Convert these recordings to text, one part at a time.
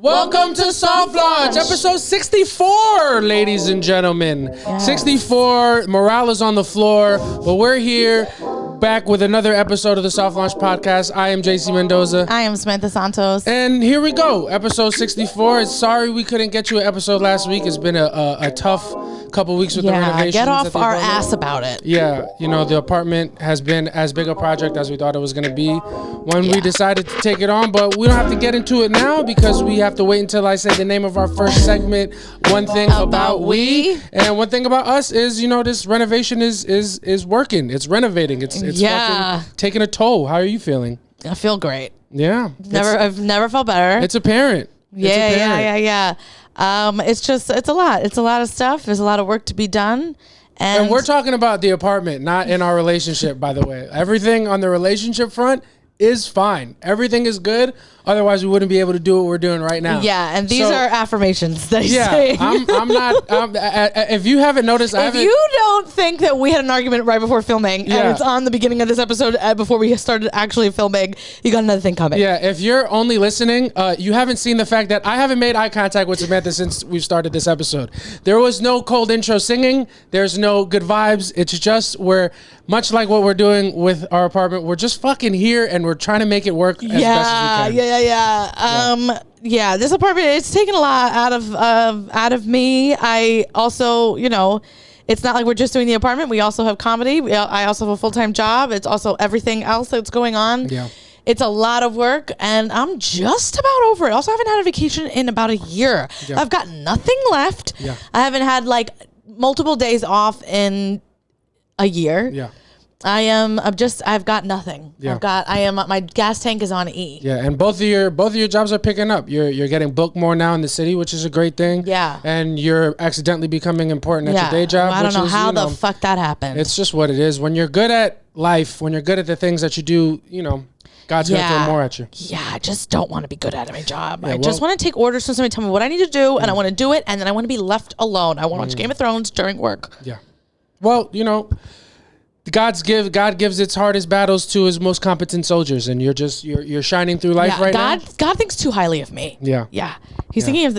Welcome to Soft Launch, episode 64, ladies and gentlemen. Yes. 64, morale is on the floor, but we're here back with another episode of the Soft Launch podcast. I am JC Mendoza. I am Samantha Santos. And here we go, episode 64. Sorry we couldn't get you an episode last week. It's been a tough couple weeks with the renovations. Get off our ass about it. Yeah, you know, the apartment has been as big a project as we thought it was going to be when we decided to take it on, but we don't have to get into it now because we have to wait until I say the name of our first segment. One thing about we, and one thing about us is, you know, this renovation is working. It's renovating. It's fucking taking a toll. How are you feeling? I feel great. Yeah. I've never felt better. It's apparent. Yeah. It's a lot. It's a lot of stuff. There's a lot of work to be done. And we're talking about the apartment, not in our relationship, by the way. Everything on the relationship front is fine. Everything is good. Otherwise, we wouldn't be able to do what we're doing right now. Yeah, and these are affirmations that he's saying. I'm not. If you haven't noticed, if you don't think that we had an argument right before filming, and it's on the beginning of this episode before we started actually filming, you got another thing coming. Yeah, if you're only listening, you haven't seen the fact that I haven't made eye contact with Samantha since we've started this episode. There was no cold intro singing. There's no good vibes. It's just we're much like what we're doing with our apartment. We're just fucking here and we're trying to make it work as best as we can. This apartment, it's taken a lot out of me. I also, you know, it's not like we're just doing the apartment. We also have comedy. I also have a full-time job. It's also everything else that's going on. Yeah. It's a lot of work, and I'm just about over it. Also, I haven't had a vacation in about a year. Yeah. I've got nothing left. Yeah. I haven't had like multiple days off in a year. Yeah. I've got nothing. Yeah. My gas tank is on E. Yeah, and both of your jobs are picking up. You're getting booked more now in the city, which is a great thing. Yeah. And you're accidentally becoming important at your day job. I don't know how the fuck that happened. It's just what it is. When you're good at life, when you're good at the things that you do, you know, God's going to throw more at you. Yeah, I just don't want to be good at my job. I just want to take orders from somebody, tell me what I need to do, and I want to do it, and then I want to be left alone. I want to watch Game of Thrones during work. Yeah. Well, you know, God gives its hardest battles to his most competent soldiers, and you're shining through life right now. God thinks too highly of me. Yeah. Yeah. He's thinking of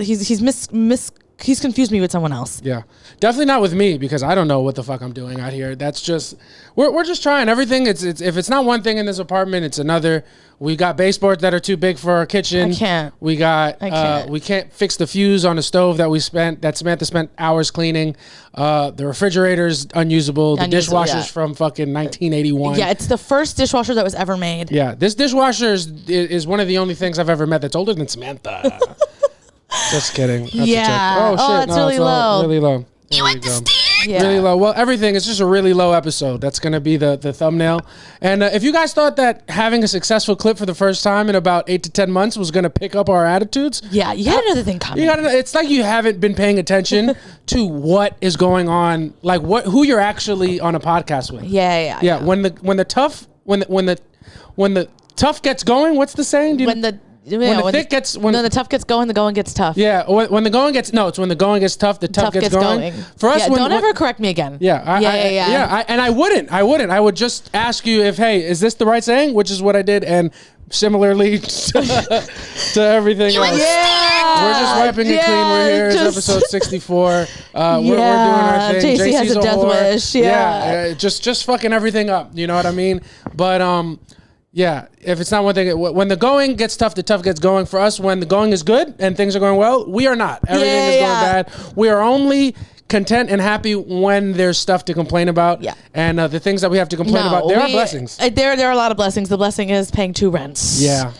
he's confused me with someone else. Yeah. Definitely not with me, because I don't know what the fuck I'm doing out here. That's just we're just trying everything. It's if it's not one thing in this apartment, it's another. We got baseboards that are too big for our kitchen. I can't. We can't fix the fuse on the stove that Samantha spent hours cleaning. The refrigerator's unusable. The dishwasher's from fucking 1981. Yeah, it's the first dishwasher that was ever made. Yeah, this dishwasher is one of the only things I've ever met that's older than Samantha. Just kidding. That's Oh, shit. That's really low. Really low. You went to Steve. Yeah. Really low. Well, everything is just a really low episode. That's going to be the thumbnail. And if you guys thought that having a successful clip for the first time in about 8 to 10 months was going to pick up our attitudes. Yeah, you got another thing coming. It's like you haven't been paying attention to what is going on, like who you're actually on a podcast with. Yeah. When the tough gets going, what's the saying? When the tough gets going, the going gets tough. Yeah, when the going gets when the going gets tough, the tough gets going. For us, don't ever correct me again. I wouldn't. I would just ask you if, hey, is this the right saying? Which is what I did, and similarly to everything else. Yeah, we're just wiping it clean. We're here. It's episode 64. We're doing our thing. JC has a death wish. Yeah, just fucking everything up. You know what I mean? But yeah, if it's not one thing, when the going gets tough, the tough gets going. For us, when the going is good and things are going well, we are not. Everything is going bad. We are only content and happy when there's stuff to complain about. Yeah. And the things that we have to complain about, there are blessings. There are a lot of blessings. The blessing is paying 2 rents. Yeah.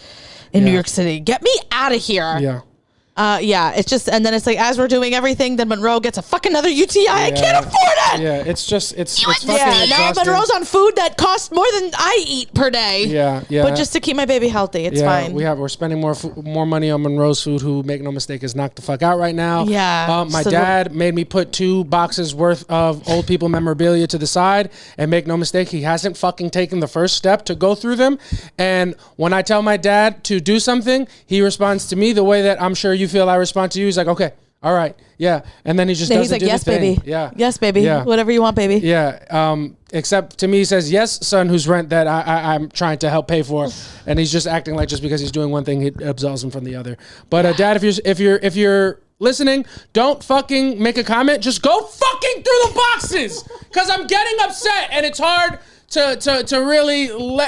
In New York City. Get me out of here. Yeah. It's just, and then it's like, as we're doing everything, then Monroe gets a fucking another UTI. Yeah. I can't afford it. Yeah, it's fucking exhausting. Now Monroe's on food that costs more than I eat per day. Yeah. But just to keep my baby healthy, it's fine. We're spending more money on Monroe's food, who, make no mistake, is knocked the fuck out right now. Yeah. My dad made me put 2 boxes worth of old people memorabilia to the side, and make no mistake, he hasn't fucking taken the first step to go through them. And when I tell my dad to do something, he responds to me the way that I'm sure you feel I respond to you. He's like, okay, All right. Yeah. And then he just Then doesn't he's like, do yes, the thing. baby. Yeah. Yes, baby. Yeah. Whatever you want, baby. Yeah. Except to me, he says, yes, son, whose rent that I'm trying to help pay for. And he's just acting like just because he's doing one thing, he absolves him from the other. But Dad, if you're listening, don't fucking make a comment. Just go fucking through the boxes. Cause I'm getting upset and it's hard to really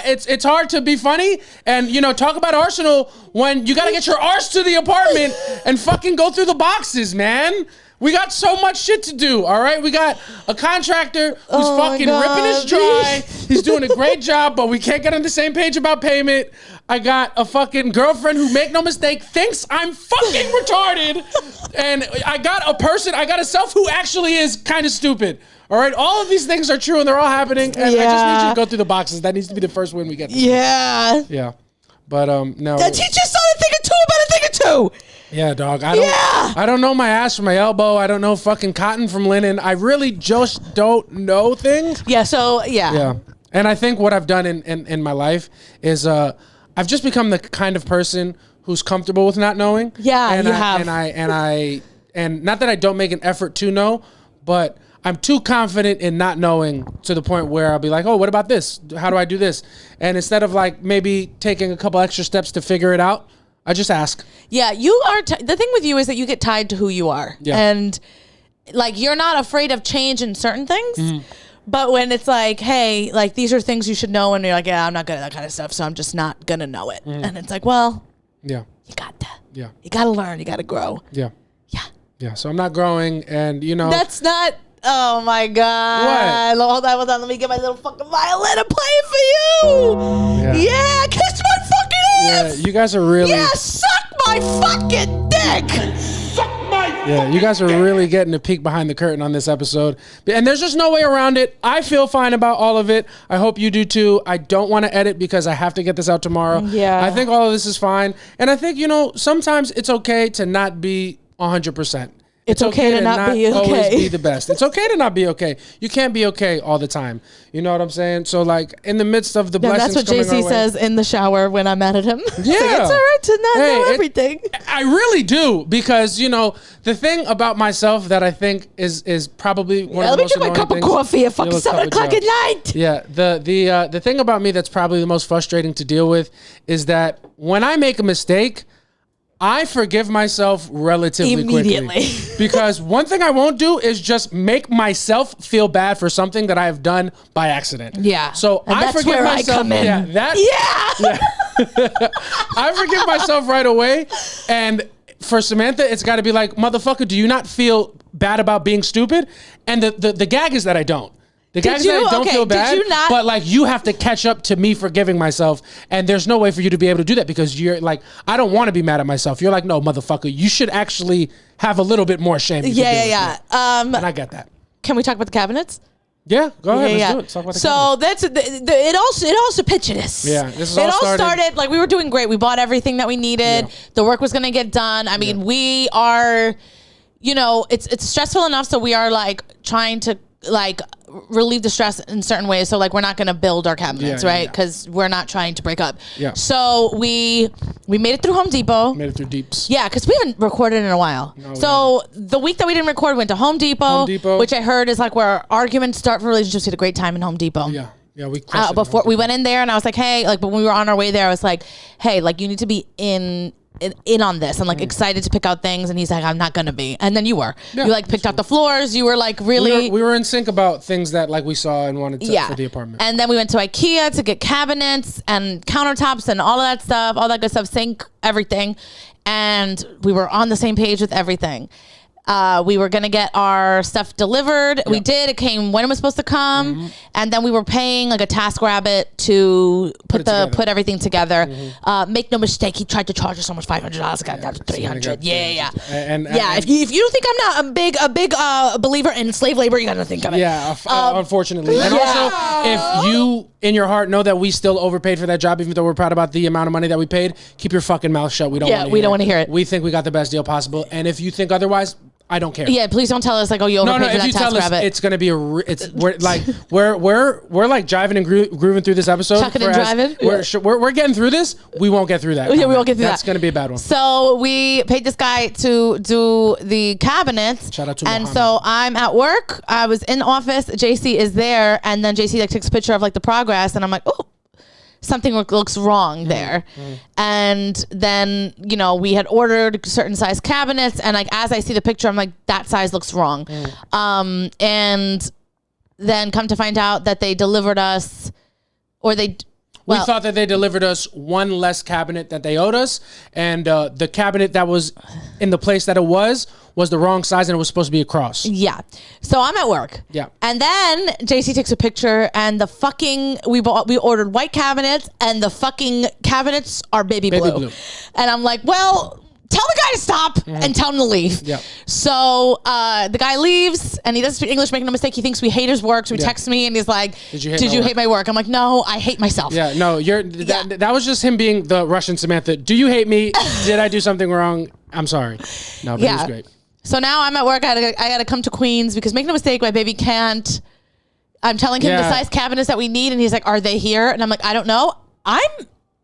it's hard to be funny and talk about Arsenal when you gotta get your arse to the apartment and fucking go through the boxes, man. We got so much shit to do, all right? We got a contractor who's fucking ripping us dry. He's doing a great job, but we can't get on the same page about payment. I got a fucking girlfriend who, make no mistake, thinks I'm fucking retarded. And I got a self who actually is kind of stupid. All right, all of these things are true and they're all happening. And I just need you to go through the boxes. That needs to be the first win we get. Yeah. Yeah. But no. The teacher started thinking too about a thing or two. Yeah, dog. I don't know my ass from my elbow. I don't know fucking cotton from linen. I really just don't know things. Yeah, so yeah. Yeah. And I think what I've done in my life is I've just become the kind of person who's comfortable with not knowing. Yeah, and you have. And not that I don't make an effort to know, but I'm too confident in not knowing to the point where I'll be like, oh, what about this? How do I do this? And instead of like maybe taking a couple extra steps to figure it out, I just ask. Yeah, you are. The thing with you is that you get tied to who you are. Yeah. And like, you're not afraid of change in certain things. Mm-hmm. But when it's like, hey, like these are things you should know. And you're like, yeah, I'm not good at that kind of stuff. So I'm just not going to know it. Mm-hmm. And it's like, well, yeah, you got to. Yeah. You got to learn. You got to grow. Yeah. Yeah. Yeah. So I'm not growing and That's not. Oh my God. What? Hold on. Let me get my little fucking violin and play it for you. Yeah. Kiss my fucking ass. Yeah. You guys are really. Yeah. Suck my fucking dick. Yeah, you guys are really getting a peek behind the curtain on this episode. And there's just no way around it. I feel fine about all of it. I hope you do too. I don't want to edit because I have to get this out tomorrow. Yeah. I think all of this is fine. And I think, sometimes it's okay to not be 100%. It's okay to not be okay. Always be the best. It's okay to not be okay. You can't be okay all the time. You know what I'm saying? So like in the midst of the blessings that's what JC says in the shower when I'm mad at him. Yeah. Like, it's all right to not know everything. I really do because, the thing about myself that I think is probably one of the most annoying things. Let me drink my cup of coffee at fucking 7 o'clock at night. Yeah. The thing about me that's probably the most frustrating to deal with is that when I make a mistake, I forgive myself relatively quickly. Because one thing I won't do is just make myself feel bad for something that I have done by accident. Yeah. So and I forgive myself. Yeah. I forgive myself right away. And for Samantha, it's got to be like, motherfucker, do you not feel bad about being stupid? And the gag is that I don't. The guys that I don't feel bad, but like you have to catch up to me forgiving myself, and there's no way for you to be able to do that because you're like, I don't want to be mad at myself. You're like, no, motherfucker, you should actually have a little bit more shame. Yeah. And I get that. Can we talk about the cabinets? Yeah, go ahead. Let's do it. Talk about the cabinets. That's it. Also picture this. Yeah, this is it all started like we were doing great. We bought everything that we needed. Yeah. The work was gonna get done. I mean, we are, it's stressful enough, so we are like trying to like relieve the stress in certain ways. So like we're not going to build our cabinets, right? Because we're not trying to break up. Yeah. So we made it through Home Depot. Made it through Deeps. Yeah, because we haven't recorded in a while. No, so the week that we didn't record, we went to Home Depot, which I heard is like where arguments start for relationships. We had a great time in Home Depot. Yeah. Yeah, we before we went in there, and I was like, hey, like, but when we were on our way there, I was like, hey, like, you need to be in on this and like excited to pick out things, and he's like, I'm not gonna be, and then you were you like picked out the floors, you were like really we were in sync about things that like we saw and wanted to for the apartment. And then we went to IKEA to get cabinets and countertops and all of that stuff, all that good stuff, sink, everything, and we were on the same page with everything. We were going to get our stuff delivered. Yep. We did. It came when it was supposed to come. Mm-hmm. And then we were paying like a TaskRabbit to put everything together. Mm-hmm. Make no mistake, he tried to charge us almost $500. I got down to $300. Yeah. And if you think I'm not a big believer in slave labor, you got to think of it. Yeah, unfortunately. And also, if you in your heart know that we still overpaid for that job, even though we're proud about the amount of money that we paid, keep your fucking mouth shut. We don't want to hear it. We think we got the best deal possible. And if you think otherwise, I don't care. Yeah, please don't tell us like, oh, you overpaid for if that you tell us, TaskRabbit. it's gonna be we're like jiving and grooving through this episode. Chucking and driving. We're getting through this. We won't get through that. Yeah, we won't get through That's gonna be a bad one. So we paid this guy to do the cabinets. Shout out to And Muhammad. so I'm at work. I was in the office. JC is there, and then JC like takes a picture of like the progress, and I'm like, oh, something looks wrong there. And then, you know, we had ordered certain size cabinets, and like as I see the picture, I'm like, that size looks wrong. And then come to find out that they delivered us, or they. We thought that they delivered us one less cabinet that they owed us, and the cabinet that was in the place that it was the wrong size, and it was supposed to be across. Yeah. So I'm at work. Yeah. And then JC takes a picture, and we ordered white cabinets, and the fucking cabinets are baby blue. And I'm like, well, tell the guy to stop and tell him to leave. Yeah. So the guy leaves, and he doesn't speak English, making no mistake. He thinks we hate his work, so he texts me, and he's like, did you hate my work? I'm like, no, I hate myself. Yeah, no, that was just him being the Russian Samantha. Do you hate me? Did I do something wrong? I'm sorry. No, but it was great. So now I'm at work. I got to come to Queens because, make no mistake, my baby can't. I'm telling him the size cabinets that we need, and he's like, are they here? And I'm like, I don't know. I'm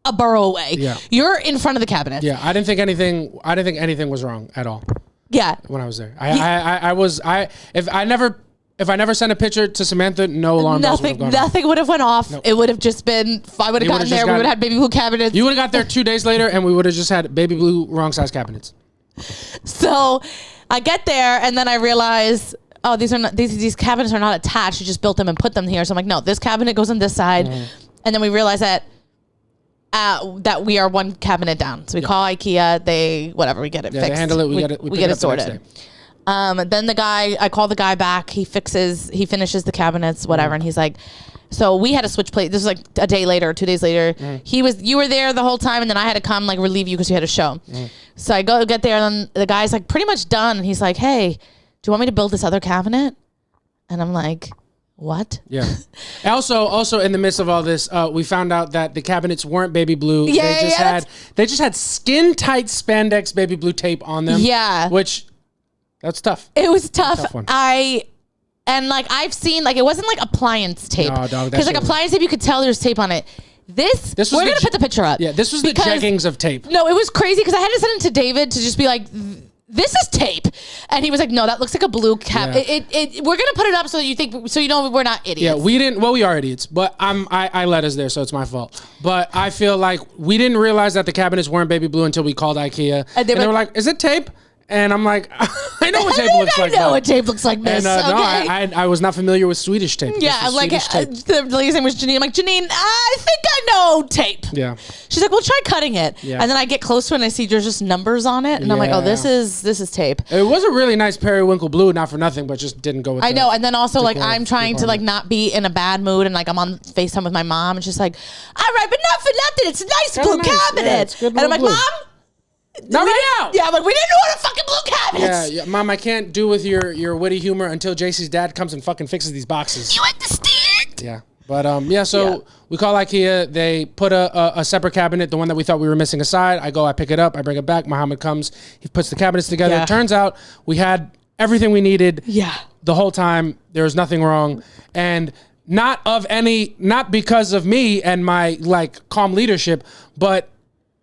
a borough away. Yeah. You're in front of the cabinet. Yeah, I didn't think anything was wrong at all. Yeah. When I was there. If I never sent a picture to Samantha, no alarm bells would have gone off. Nothing would have went off. Nope. It would have just been, if I would have gotten there, we would have had baby blue cabinets. You would have got there 2 days later, and we would have just had baby blue wrong size cabinets. So I get there, and then I realize, oh, these cabinets are not attached. You just built them and put them here. So I'm like, no, this cabinet goes on this side. And then we realize that we are one cabinet down. So we call IKEA. We get it fixed. They handle it. We get it sorted. Then I call the guy back. He finishes the cabinets, whatever. And he's like, so we had to switch plates. This was like a day later, 2 days later. You were there the whole time, and then I had to come like relieve you because you had a show. So I get there, and then the guy's like pretty much done. And he's like, hey, do you want me to build this other cabinet? And I'm like, what? Yeah. Also in the midst of all this, we found out that the cabinets weren't baby blue. They just had skin tight spandex baby blue tape on them. Yeah. Which that's tough. It was tough. I've seen it wasn't like appliance tape. No, dog. Because like appliance tape, you could tell there's tape on it. We're gonna put the picture up. Yeah, this was the jeggings of tape. No, it was crazy because I had to send it to David to just be like, this is tape, and he was like, no, that looks like a blue cap. Yeah. We're gonna put it up so you know we're not idiots. Yeah, we didn't. Well, we are idiots, but I led us there, so it's my fault. But I feel like we didn't realize that the cabinets weren't baby blue until we called IKEA, and they were like, is it tape? And I'm like, I know what tape looks like. I know what tape looks like this. And, no, I was not familiar with Swedish tape. Yeah, I'm like, the lady's name was Janine. I'm like, Janine, I think I know tape. Yeah. She's like, well, try cutting it. Yeah. And then I get close to it and I see there's just numbers on it. And I'm like, oh, this is tape. It was a really nice periwinkle blue, not for nothing, but just didn't go with it. I know. And then also like I'm trying to like not be in a bad mood, and like I'm on FaceTime with my mom, and she's like, all right, but not for nothing. It's a nice blue cabinet. Yeah, it's good blue, and I'm like, Mom, not right now. Yeah, but we didn't order fucking blue cabinets. Yeah, Mom, I can't do with your witty humor until JC's dad comes and fucking fixes these boxes. You understand? Yeah. But we call IKEA. They put a separate cabinet, the one that we thought we were missing aside. I pick it up, I bring it back. Muhammad comes, he puts the cabinets together. It turns out we had everything we needed. Yeah. The whole time, there was nothing wrong, and not because of me and my like calm leadership, but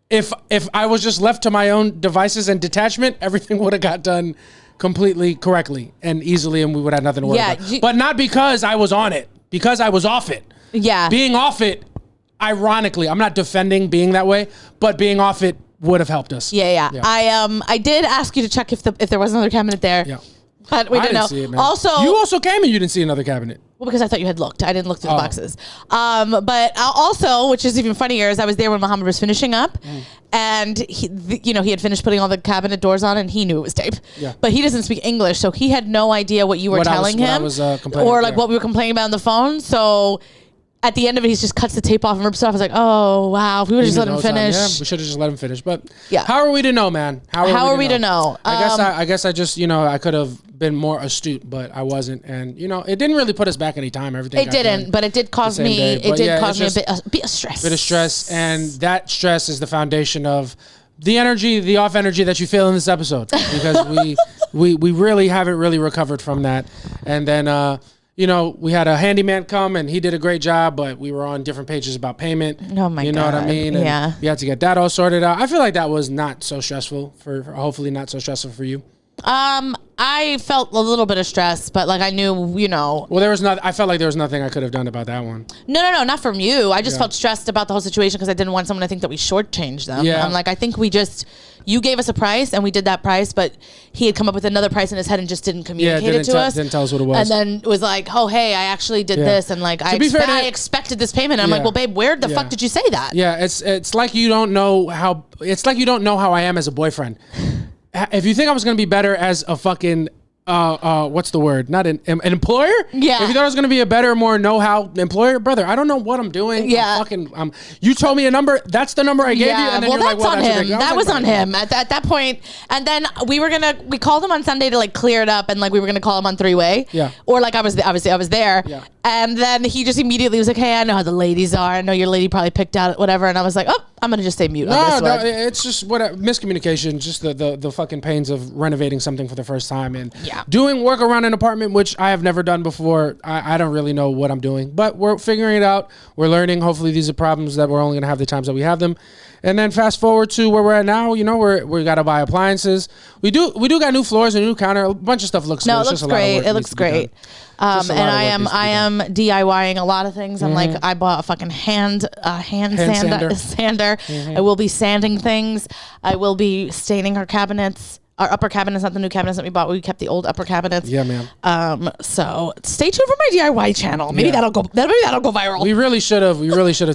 if I was just left to my own devices and detachment, everything would have got done completely correctly and easily, and we would have nothing to worry about. But not because I was on it, because I was off it. Yeah. Being off it, ironically, I'm not defending being that way, but being off it would have helped us. Yeah. I did ask you to check if there was another cabinet there. Yeah. But we didn't know. See it, man. You also came and you didn't see another cabinet. Well, because I thought you had looked. I didn't look through the boxes. But also, which is even funnier, is I was there when Muhammad was finishing up, and he had finished putting all the cabinet doors on, and he knew it was tape. Yeah. But he doesn't speak English, so he had no idea what you were telling him, or like what we were complaining about on the phone. So at the end of it, he just cuts the tape off and rips it off. I was like, oh, wow. If we would have just let him finish. Yeah, we should have just let him finish. But how are we to know, man? How are we to know? I guess I just, I could have been more astute, but I wasn't. And, it didn't really put us back any time. Everything. It didn't, but it did cause me, a bit of stress. Bit of stress. And that stress is the foundation of the off energy that you feel in this episode. Because we really haven't really recovered from that. And then, you know, we had a handyman come and he did a great job, but we were on different pages about payment. Oh my God. You know what I mean? And yeah. we had to get that all sorted out. I feel like that was not so stressful hopefully not so stressful for you. I felt a little bit of stress, but like I knew, you know. Well, I felt like there was nothing I could have done about that one. No, not from you. I just felt stressed about the whole situation because I didn't want someone to think that we shortchanged them. Yeah. I'm like, I think you gave us a price and we did that price, but he had come up with another price in his head and just didn't communicate it to us. Didn't tell us what it was. And then was like, oh, hey, I actually did this. And like, I expected this payment. And I'm like, well, babe, where the fuck did you say that? Yeah, it's like you don't know how I am as a boyfriend. If you think I was going to be better as a fucking, what's the word? Not an employer? Yeah. If you thought I was going to be a better, more know-how employer, brother, I don't know what I'm doing. Yeah. You told me a number. That's the number I gave you. And then well, you're like, well, that's on him. That was on him at at that point. And then we called him on Sunday to like clear it up, and like we were gonna call him on three-way. Yeah. Or like I was there. Yeah. And then he just immediately was like, hey, I know how the ladies are. I know your lady probably picked out whatever. And I was like, oh, I'm gonna just stay mute on this one. No, it's just miscommunication. Just the fucking pains of renovating something for the first time and doing work around an apartment, which I have never done before. I don't really know what I'm doing, but we're figuring it out. We're learning. Hopefully these are problems that we're only gonna have the times that we have them. And then fast forward to where we're at now, you know, we got to buy appliances. We do got new floors, a new counter, a bunch of stuff looks good. No, it looks great. It looks great. And I am DIYing a lot of things. I'm like, I bought a fucking hand sander. Mm-hmm. I will be sanding things. I will be staining our cabinets. Our upper cabinets, not the new cabinets that we bought. We kept the old upper cabinets. Yeah, man. So stay tuned for my DIY channel. Maybe that'll go viral. We really should have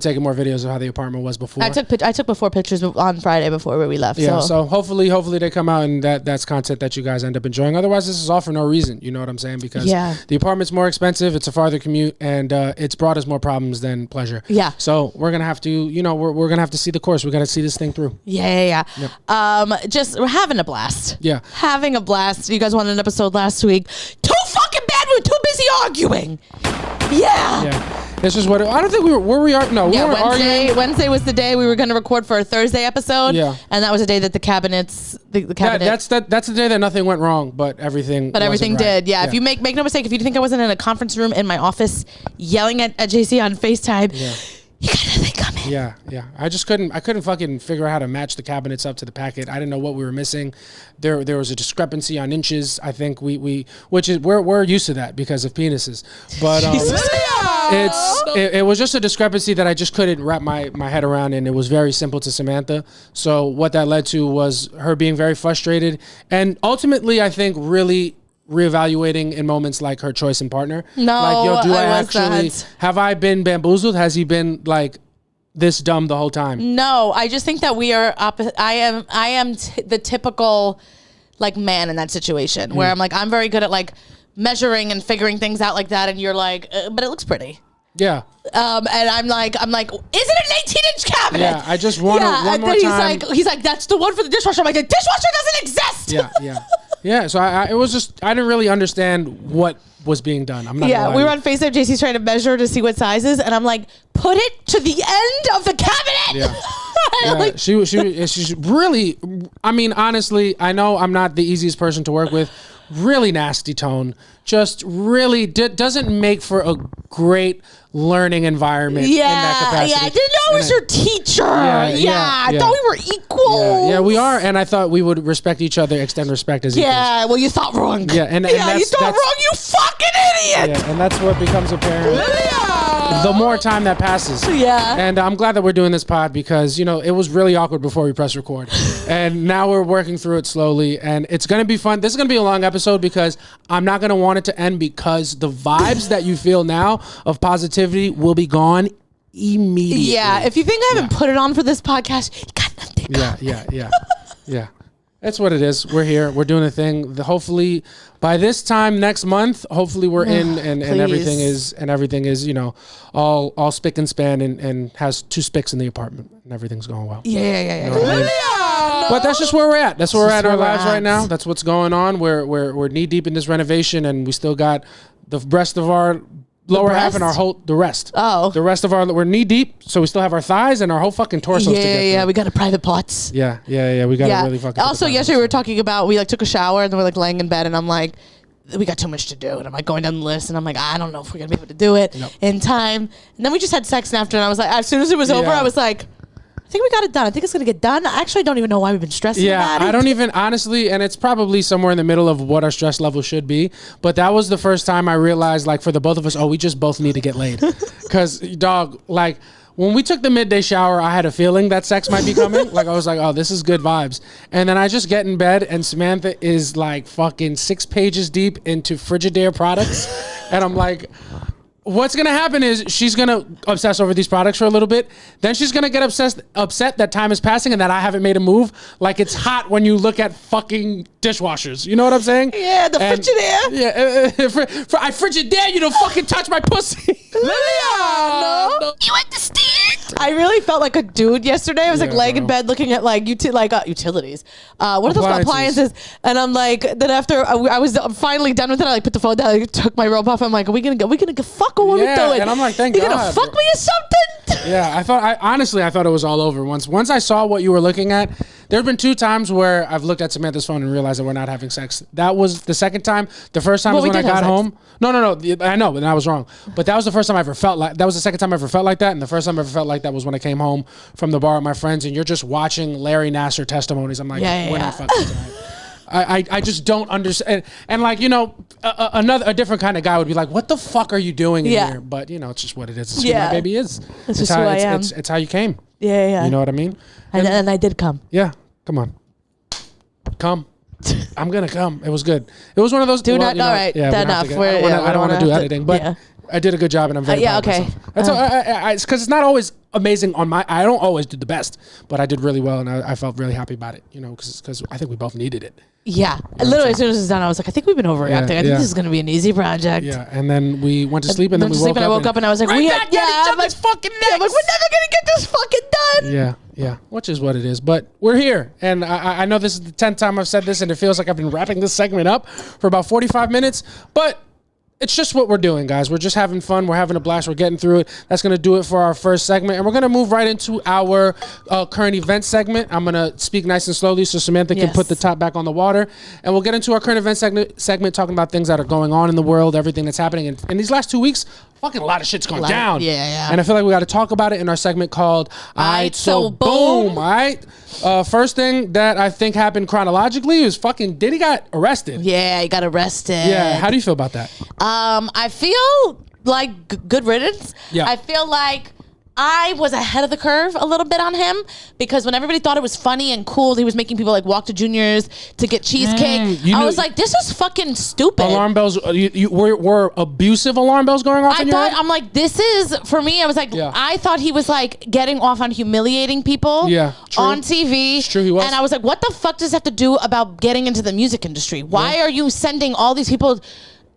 taken more videos of how the apartment was before. I took before pictures on Friday before we left. Yeah. So hopefully they come out and that's content that you guys end up enjoying. Otherwise, this is all for no reason. You know what I'm saying? Because the apartment's more expensive. It's a farther commute, and it's brought us more problems than pleasure. Yeah. So we're gonna have to, you know, we're gonna have to see the course. We got to see this thing through. Yeah. Yep. Just we're having a blast. Yeah. Having a blast. You guys wanted an episode last week. Too fucking bad. We were too busy arguing. Yeah. This is what I don't think we were arguing. Wednesday was the day we were going to record for a Thursday episode. Yeah. And that was the day that the cabinet. That's the day that nothing went wrong, but everything did. Right. Yeah. If you make no mistake, if you think I wasn't in a conference room in my office yelling at JC on FaceTime, you got nothing coming. Yeah. I couldn't fucking figure out how to match the cabinets up to the packet. I didn't know what we were missing. There was a discrepancy on inches. I think we're used to that because of penises. But it was just a discrepancy that I just couldn't wrap my head around, and it was very simple to Samantha. So what that led to was her being very frustrated, and ultimately I think really reevaluating in moments like her choice in partner. Have I been bamboozled? Has he been like this dumb the whole time? No, I just think that we are opposite. I am the typical like man in that situation where I'm like, I'm very good at like measuring and figuring things out like that, and you're like, but it looks pretty. Yeah. And I'm like, is it an 18-inch cabinet? Yeah, I just want one more time. He's like, that's the one for the dishwasher. I'm like, the dishwasher doesn't exist. Yeah. So I didn't really understand what was being done. I'm not. Yeah, we were on FaceTime. JC's trying to measure to see what sizes, and I'm like, put it to the end of the cabinet. Yeah. Like, she's really. I mean, honestly, I know I'm not the easiest person to work with. Really nasty tone. Just really doesn't make for a great learning environment in that capacity. Yeah, I didn't know it was your teacher. I thought we were equal. Yeah, we are, and I thought we would respect each other, extend respect as equals. Yeah, well, you thought wrong. Yeah, and you thought wrong, you fucking idiot. Yeah, and that's what becomes apparent the more time that passes. Yeah. And I'm glad that we're doing this pod because, you know, it was really awkward before we press record. And now we're working through it slowly, and it's going to be fun. This is going to be a long episode because I'm not going to want it to end because the vibes that you feel now of positivity will be gone immediately. Yeah, if you think I haven't put it on for this podcast, you got nothing. Yeah. That's what it is. We're here. We're doing a thing. Hopefully, by this time next month, hopefully we're in and everything is you know all spick and span and has 2 spicks in the apartment and everything's going well. Yeah. You know what I mean? But that's just where we're at. That's where we're at in our lives right now. That's what's going on. We're knee deep in this renovation, and we still got the rest of our lower half and the rest. Oh. The rest of we're knee deep, so we still have our thighs and our whole fucking torsos to get Yeah, through. we got a private parts. Yeah. We got to really fucking. Also, yesterday we were talking about, we like took a shower and then we're like laying in bed and I'm like, we got too much to do. And I'm like going down the list and I'm like, I don't know if we're going to be able to do it in time. And then we just had sex after and I was like, as soon as it was over, I was like, I think we got it done. I think it's going to get done. I actually don't even know why we've been stressing about it. I don't even, honestly, and it's probably somewhere in the middle of what our stress level should be. But that was the first time I realized, like, for the both of us, we just both need to get laid. Because, dog, like, when we took the midday shower, I had a feeling that sex might be coming. Like, I was like, this is good vibes. And then I just get in bed, and Samantha is, like, fucking 6 pages deep into Frigidaire products. And I'm like... What's going to happen is she's going to obsess over these products for a little bit. Then she's going to get upset that time is passing and that I haven't made a move. Like it's hot when you look at fucking dishwashers. You know what I'm saying? Yeah, the Frigidaire. Yeah. I Frigidaire you to fucking touch my pussy. No. You understand? I really felt like a dude yesterday. I was like laying in bed looking at like utilities. What are those appliances? And I'm like, then after I was finally done with it, I like put the phone down, I took my robe off. I'm like, are we gonna get fuck? What are we doing? And I'm like, thank God. You gonna fuck me or something? Yeah, I thought it was all over. Once I saw what you were looking at, there have been 2 times where I've looked at Samantha's phone and realized that we're not having sex. That was the second time. The first time was when I got home. No. I know, but I was wrong. But that was the first time I ever felt like, that was the second time I ever felt like that. And the first time I ever felt like that was when I came home from the bar with my friends and you're just watching Larry Nassar testimonies. I'm like, we're not fucking tonight. I just don't understand. And like, you know, a different kind of guy would be like, what the fuck are you doing in here? But, you know, it's just what it is. It's who my baby is. It's just who I am. It's how you came. Yeah. You know what I mean? And I did come. Yeah. Come on. Come. I'm going to come. It was good. It was one of those. All right. Enough. I don't want to do editing, but I did a good job and I'm very proud of myself. That's because it's not always amazing I don't always do the best, but I did really well and I felt really happy about it, you know, because I think we both needed it. Yeah. Literally, as soon as it's done, I was like, I think we've been overreacting. I think this is going to be an easy project. Yeah. And then we went to sleep and then we woke up. I woke up and I was like, we're not getting each other's fucking necks. I'm like, we're never going to get this fucking done. Yeah. Which is what it is. But we're here. And I know this is the 10th time I've said this and it feels like I've been wrapping this segment up for about 45 minutes. But it's just what we're doing, guys. We're just having fun. We're having a blast. We're getting through it. That's going to do it for our first segment. And we're going to move right into our current event segment. I'm going to speak nice and slowly so Samantha can put the top back on the water. And we'll get into our current event segment talking about things that are going on in the world, everything that's happening. And in these last 2 weeks, fucking a lot of shit's going down. Yeah. And I feel like we got to talk about it in our segment called Aight So Boom. All right. First thing that I think happened chronologically is fucking Diddy got arrested. Yeah, he got arrested. Yeah. How do you feel about that? I feel like good riddance. Yeah. I feel like I was ahead of the curve a little bit on him because when everybody thought it was funny and cool, he was making people like walk to Junior's to get cheesecake. I was like, this is fucking stupid. Alarm bells, were abusive alarm bells going off in your head? I'm like, this is, for me, I was like, I thought he was like getting off on humiliating people on TV. It's true, he was. And I was like, what the fuck does this have to do about getting into the music industry? Why are you sending all these people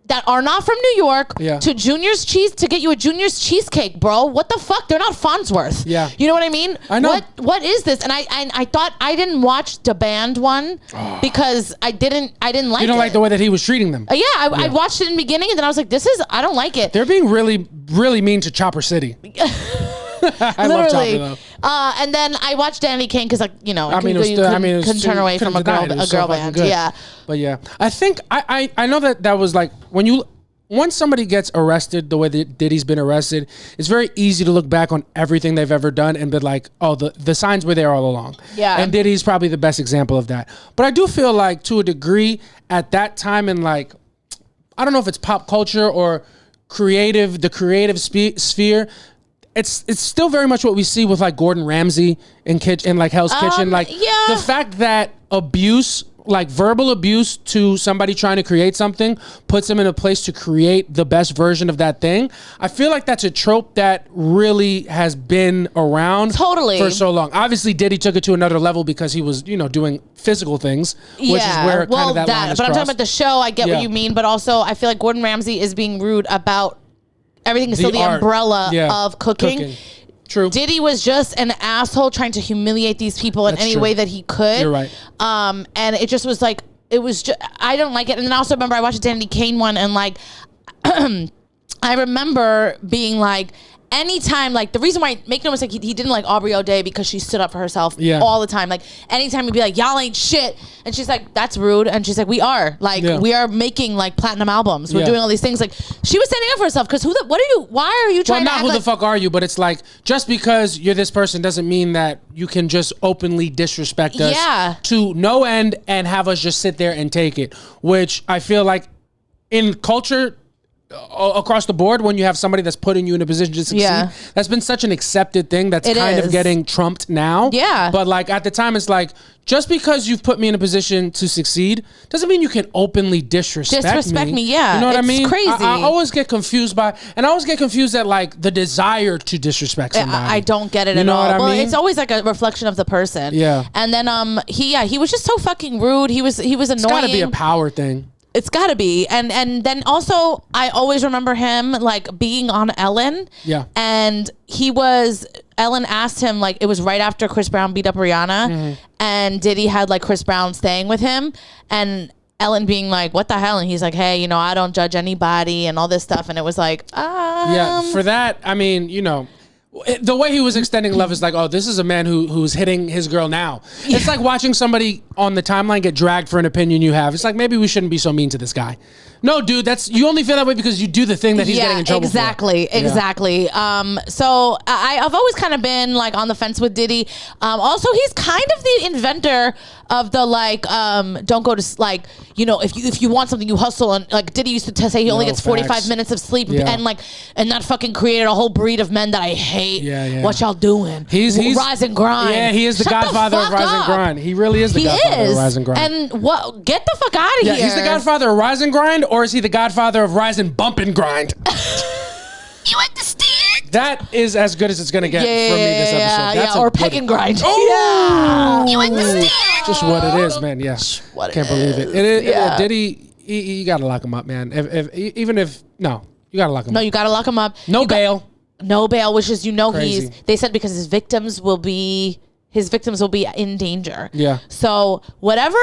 that are not from New York to Junior's Cheese to get you a Junior's cheesecake, bro? What the fuck? They're not Farnsworth. Yeah. You know what I mean? I know. What is this? And I thought I didn't watch the band one because I didn't like it. You don't like the way that he was treating them. I watched it in the beginning and then I was like, I don't like it. They're being really, really mean to Chopper City. I love Chopper though. And then I watched Danny Kane because, like, you know, couldn't turn away from a girl band. Yeah. But yeah, I think I know that was like once somebody gets arrested the way that Diddy's been arrested, it's very easy to look back on everything they've ever done and be like, oh, the signs were there all along. Yeah. And Diddy's probably the best example of that. But I do feel like to a degree at that time in like, I don't know if it's pop culture or the creative sphere, it's still very much what we see with like Gordon Ramsay in like Hell's Kitchen. Like the fact that abuse, like verbal abuse to somebody trying to create something, puts them in a place to create the best version of that thing. I feel like that's a trope that really has been around for so long. Obviously, Diddy took it to another level because he was, doing physical things, which is where kind of that line is But crossed. I'm talking about the show. I get what you mean, but also I feel like Gordon Ramsay is being rude about everything is still the umbrella of cooking. True. Diddy was just an asshole trying to humiliate these people in any way that he could. You're right. And it just was like, I don't like it. And then I also remember I watched a Danny Kane one and like, I remember being like, anytime, like, the reason why, make no mistake, he didn't like Aubrey O'Day because she stood up for herself all the time. Like, anytime he'd be like, y'all ain't shit. And she's like, that's rude. And she's like, we are. Like, we are making, like, platinum albums. We're doing all these things. Like, she was standing up for herself because why are you trying to act who the fuck are you? But it's like, just because you're this person doesn't mean that you can just openly disrespect us to no end and have us just sit there and take it. Which I feel like in culture, across the board, when you have somebody that's putting you in a position to succeed, that's been such an accepted thing that's kind of getting trumped now. But like at the time, it's like, just because you've put me in a position to succeed doesn't mean you can openly disrespect me. You know what I mean? Crazy. I always get confused at like the desire to disrespect somebody. I don't get it at all. Well, it's always like a reflection of the person. And then he was just so fucking rude. He was annoying. It's gotta be a power thing. It's gotta be. And then also I always remember him like being on Ellen. And Ellen asked him, like, it was right after Chris Brown beat up Rihanna, and Diddy had like Chris Brown staying with him, and Ellen being like, what the hell? And he's like, hey, I don't judge anybody and all this stuff. And it was like, for that, I mean, the way he was extending love is like, oh, this is a man who's hitting his girl now. It's like watching somebody on the timeline get dragged for an opinion you have. It's like, maybe we shouldn't be so mean to this guy. No, dude, you only feel that way because you do the thing that he's getting in trouble for. Exactly. So I've always kind of been like on the fence with Diddy. Also, he's kind of the inventor of the like, don't go to like, if you want something, you hustle. And like Diddy used to say he only gets 45 minutes of sleep, and that fucking created a whole breed of men that I hate. What y'all doing? He's rise and grind. Yeah, he is the godfather of rise and grind. He really is the godfather of rise and grind. And what? Get the fuck out of here. He's the godfather of rise and grind. Or is he the godfather of rise and bump and grind? You understand? That is as good as it's going to get from me this episode. That's or peg and grind. Oh! You understand? Just what it is, man. Yeah. Can't believe it. Diddy, you got to lock him up, man. You got to lock him up. No, you got to lock him up. No bail. No bail, which is, Crazy. they said because his victims will be in danger. Yeah. So whatever,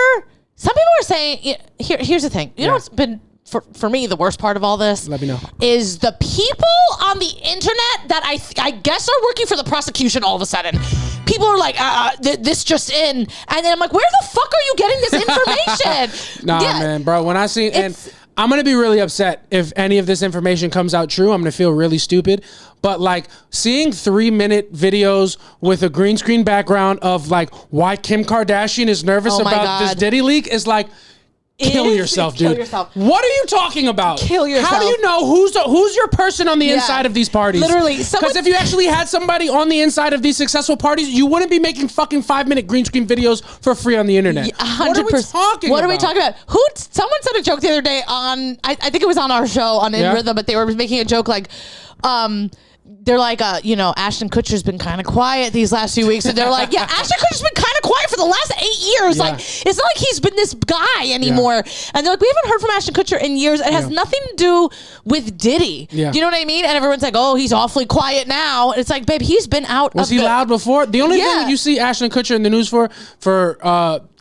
some people are saying, here's the thing. You know what's been, for me, the worst part of all this, let me know, is the people on the internet that I guess are working for the prosecution all of a sudden. People are like, this just in. And then I'm like, where the fuck are you getting this information? Man, bro, when I see, and I'm going to be really upset if any of this information comes out true. I'm going to feel really stupid. But like seeing 3-minute videos with a green screen background of like why Kim Kardashian is nervous about this Diddy leak is like, kill yourself, dude. Kill yourself. What are you talking about? Kill yourself. How do you know who's your person on the inside of these parties? Literally. Because if you actually had somebody on the inside of these successful parties, you wouldn't be making fucking 5-minute green screen videos for free on the internet. 100%. What are we talking about? Someone said a joke the other day on, I think it was on our show on In Rhythm, but they were making a joke like, they're like, Ashton Kutcher's been kind of quiet these last few weeks. And they're like, yeah, Ashton Kutcher's been kind of quiet for the last 8 years. Like, it's not like he's been this guy anymore. And they're like, we haven't heard from Ashton Kutcher in years. It has nothing to do with Diddy. Do you know what I mean? And everyone's like, oh, he's awfully quiet now. And it's like, babe, he's been out. Was he loud before? The only thing that you see Ashton Kutcher in the news for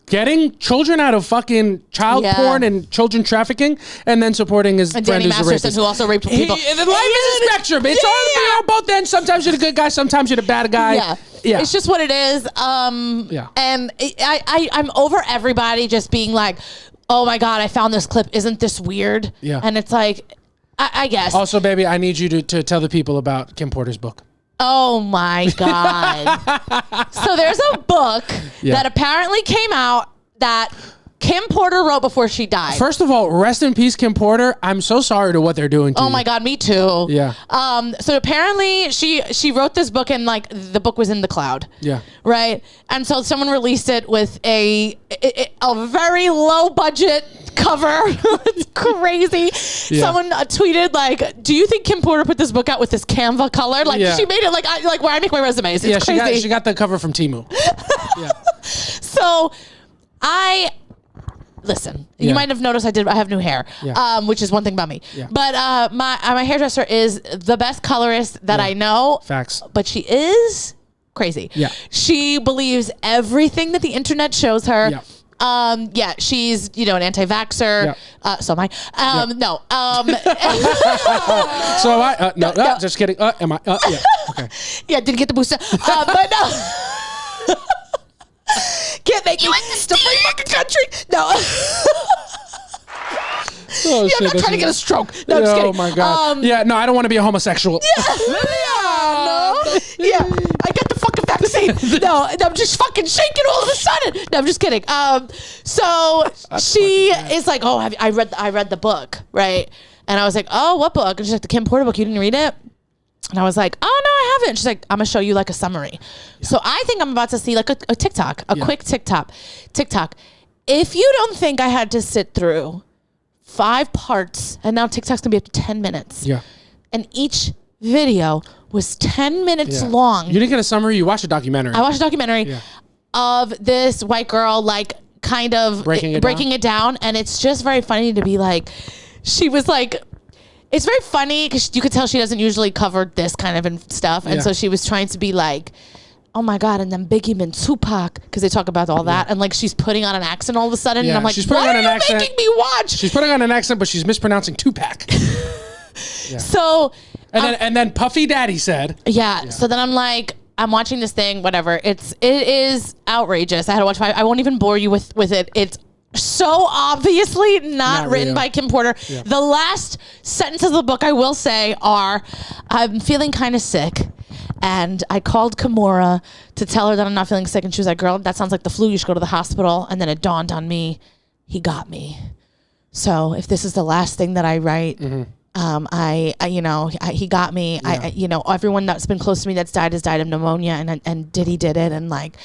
getting children out of fucking child porn and children trafficking, and then supporting his friend who's a rapist. Who also raped people. The life is a spectrum. It's all both ends. Sometimes you're the good guy. Sometimes you're the bad guy. Yeah. It's just what it is. And I'm over everybody just being like, oh my God, I found this clip. Isn't this weird? Yeah. And it's like, I guess. Also, baby, I need you to tell the people about Kim Porter's book. Oh my God. So there's a book that apparently came out that Kim Porter wrote before she died. First of all, rest in peace, Kim Porter. I'm so sorry to what they're doing to you. Oh my God, me too. Yeah. So apparently she wrote this book and like the book was in the cloud. Yeah. Right. And so someone released it with a very low budget cover. It's crazy. Someone tweeted like, do you think Kim Porter put this book out with this Canva color? Like she made it like where I make my resumes. It's crazy. She got the cover from Temu. So listen, you might have noticed I have new hair, which is one thing about me. But my hairdresser is the best colorist that I know. Facts. But she is crazy. Yeah. She believes everything that the internet shows her. Yeah, she's, an anti-vaxxer. Yeah. So am I. No. So am I. No, just kidding. Am I? Yeah. Okay. Yeah, didn't get the booster. But no. Can't make me the free fucking country. No. Oh, I'm not trying to get a stroke. No, I'm just kidding. Oh my God. No, I don't want to be a homosexual. No. Yeah, I got the fucking vaccine. No, I'm just fucking shaking all of a sudden. No, I'm just kidding. So she is like, oh, I read the book, right? And I was like, oh, what book? And she's like, the Kim Porter book. You didn't read it? And I was like, oh no, I haven't. She's like, I'm gonna show you like a summary. Yeah. So I think I'm about to see like a TikTok, quick TikTok. If you don't think I had to sit through 5 parts, and now TikTok's gonna be up to 10 minutes. Yeah. And each video was 10 minutes long. You didn't get a summary, you watched a documentary. I watched a documentary of this white girl, like, kind of breaking it down. And it's just very funny to be like, she was like, it's very funny because you could tell she doesn't usually cover this kind of stuff. And so she was trying to be like, oh my God, and then Biggie and Tupac, because they talk about all that. And like, she's putting on an accent all of a sudden. And I'm like, what are you making me watch? She's putting on an accent, but she's mispronouncing Tupac. So... And then Puffy Daddy said. Yeah. So then I'm like, I'm watching this thing, whatever. It is outrageous. I had to watch 5. I won't even bore you with it. It's so obviously not written by Kim Porter. Yeah. The last sentences of the book I will say are, I'm feeling kind of sick. And I called Kimora to tell her that I'm not feeling sick. And she was like, girl, that sounds like the flu. You should go to the hospital. And then it dawned on me, he got me. So if this is the last thing that I write, he got me. Yeah. Everyone that's been close to me that's died has died of pneumonia, and Diddy did it, and like,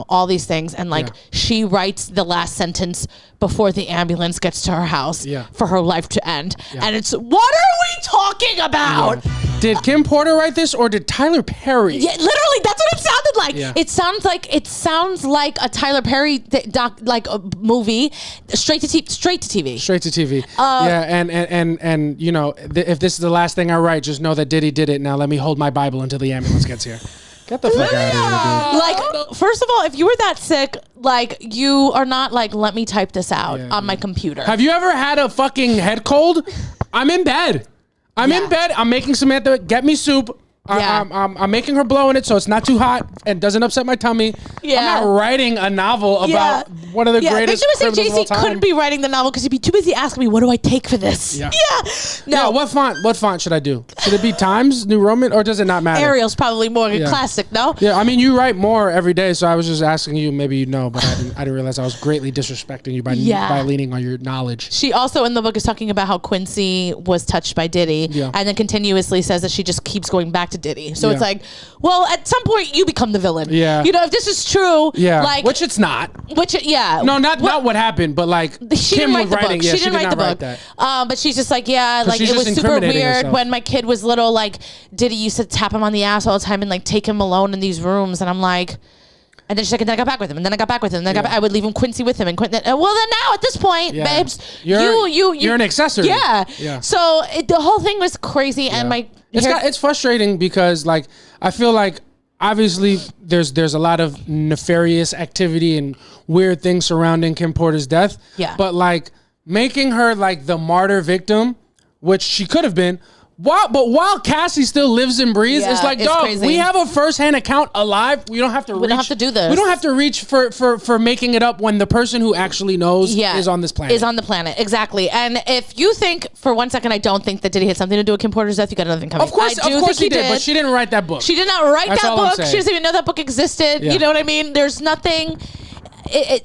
all these things, and like she writes the last sentence before the ambulance gets to her house for her life to end, and it's, what are we talking about? Yeah. Did Kim Porter write this, or did Tyler Perry? Yeah, literally, that's what it sounded like. Yeah. It sounds like a Tyler Perry movie, straight to TV. Straight to TV. And if this is the last thing I write, just know that Diddy did it. Now let me hold my Bible until the ambulance gets here. Get the fuck out of here, dude. Like, first of all, if you were that sick, like, you are not like, let me type this out on my computer. Have you ever had a fucking head cold? I'm in bed. I'm making Samantha get me soup. I'm making her blow in it so it's not too hot and doesn't upset my tummy. Yeah. I'm not writing a novel about one of the greatest criminals of all time. Couldn't be writing the novel because he'd be too busy asking me, what do I take for this? Yeah. No. Yeah, what font should I do? Should it be Times New Roman, or does it not matter? Arial's probably more classic, no? Yeah, I mean, you write more every day, so I was just asking you, maybe you know, but I didn't realize I was greatly disrespecting you by leaning on your knowledge. She also in the book is talking about how Quincy was touched by Diddy, and then continuously says that she just keeps going back to Diddy. So it's like, well, at some point you become the villain. Yeah. If this is true, like, which it's not. No, not what happened, but like Kim was writing. Yeah, she didn't write the book. But she's just like, like, it was super weird herself. When my kid was little, like, Diddy used to tap him on the ass all the time and like take him alone in these rooms, and I'm like, and then she's like, and then I got back with him, and then I got back with him, and then I would leave him Quincy with him, and well, then now at this point, babes, you're an accessory. Yeah. So the whole thing was crazy, and it's frustrating because, like, I feel like obviously there's a lot of nefarious activity and weird things surrounding Kim Porter's death. Yeah. But like making her like the martyr victim, which she could have been. While Cassie still lives and breathes, it's like, dog, crazy. We have a first-hand account alive. We don't have to do this. We don't have to reach for making it up when the person who actually knows is on this planet. Is on the planet, exactly. And if you think for one second I don't think that Diddy had something to do with Kim Porter's death, you got another thing coming. Of course he did, but she didn't write that book. She did not write that book. She doesn't even know that book existed. Yeah. You know what I mean? There's nothing...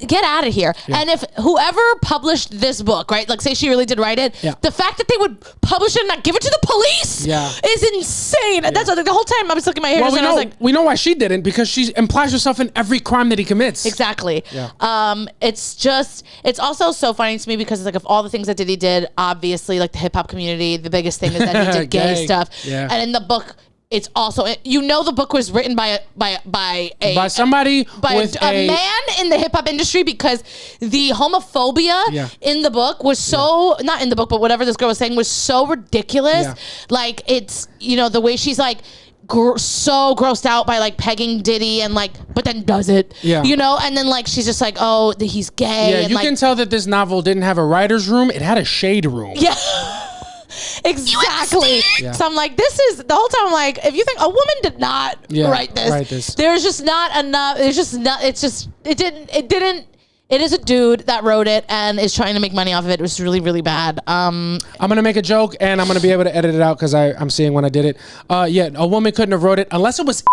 get out of here. Yeah. And if whoever published this book, right, like say she really did write it, the fact that they would publish it and not give it to the police is insane. Yeah. That's the whole time I was looking at my hair. Well, I was like, we know why she didn't, because she implies herself in every crime that he commits. Exactly. Yeah. It's also so funny to me because like of all the things that Diddy did, obviously like the hip hop community, the biggest thing is that he did gay stuff. Yeah. And in the book, it's also, the book was written by somebody with a man in the hip hop industry, because the homophobia in the book was so not in the book, but whatever this girl was saying was so ridiculous. Yeah. Like it's the way she's like, so grossed out by like pegging Diddy and like, but then does it, you know? And then like, she's just like, oh, he's gay. Yeah, and you like, can tell that this novel didn't have a writer's room. It had a shade room. Yeah. Exactly. Yeah. So I'm like, this is the whole time. I'm like, if you think a woman did not write this, there's just not enough. It's just not. It's just it didn't. It is a dude that wrote it and is trying to make money off of it. It was really, really bad. I'm gonna make a joke and I'm gonna be able to edit it out because I'm seeing when I did it. Yeah, a woman couldn't have wrote it unless it was.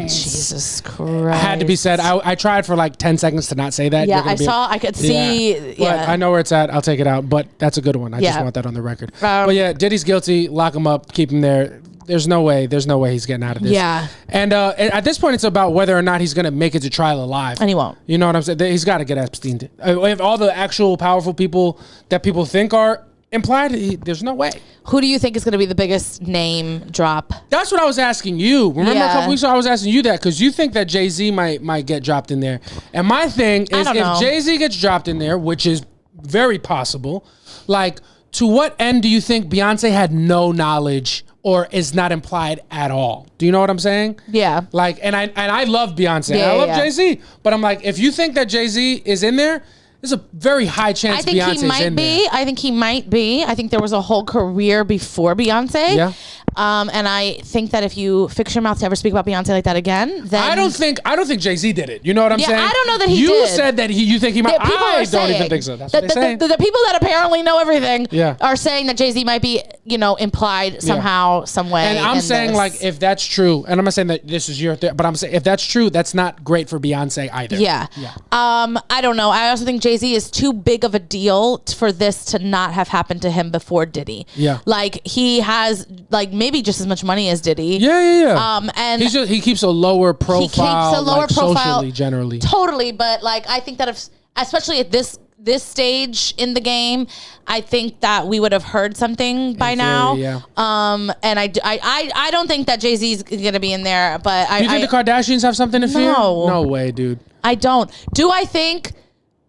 Jesus Christ. Had to be said. I tried for like 10 seconds to not say that. Yeah, I could see. Yeah. But I know where it's at. I'll take it out. But that's a good one. I just want that on the record. But yeah, Diddy's guilty. Lock him up. Keep him there. There's no way he's getting out of this. Yeah. And at this point, it's about whether or not he's going to make it to trial alive. And he won't. You know what I'm saying? He's got to get Epstein. If all the actual powerful people that people think are implied, there's no way. Who do you think is going to be the biggest name drop? That's what I was asking you. Remember a couple weeks ago I was asking you that because you think that Jay-Z might get dropped in there. And my thing is if Jay-Z gets dropped in there, which is very possible, like to what end do you think Beyonce had no knowledge or is not implied at all? Do you know what I'm saying? Yeah. Like, and I love Beyonce. I love Jay-Z. But I'm like, if you think that Jay-Z is in there, there's a very high chance Beyonce's in there. I think he might be. I think there was a whole career before Beyonce. Yeah. And I think that if you fix your mouth to ever speak about Beyonce like that again, then I don't think Jay-Z did it. You know what I'm saying? I don't know that he did. You said that you think he might. I don't even think so. That's what they say. The people that apparently know everything are saying that Jay-Z might be, implied somehow, some way. And I'm saying like if that's true, and I'm not saying that this is your but I'm saying if that's true, that's not great for Beyonce either. Yeah. I don't know. I also think Jay-Z is too big of a deal for this to not have happened to him before Diddy. Yeah. Like he has like maybe just as much money as Diddy. Yeah. And he keeps a lower profile. He keeps a lower profile socially, generally. Totally, but like I think that if, especially at this stage in the game, I think that we would have heard something by now. Yeah. And I don't think that Jay-Z's gonna be in there, but Do you think the Kardashians have something to fear? No way, dude. I don't.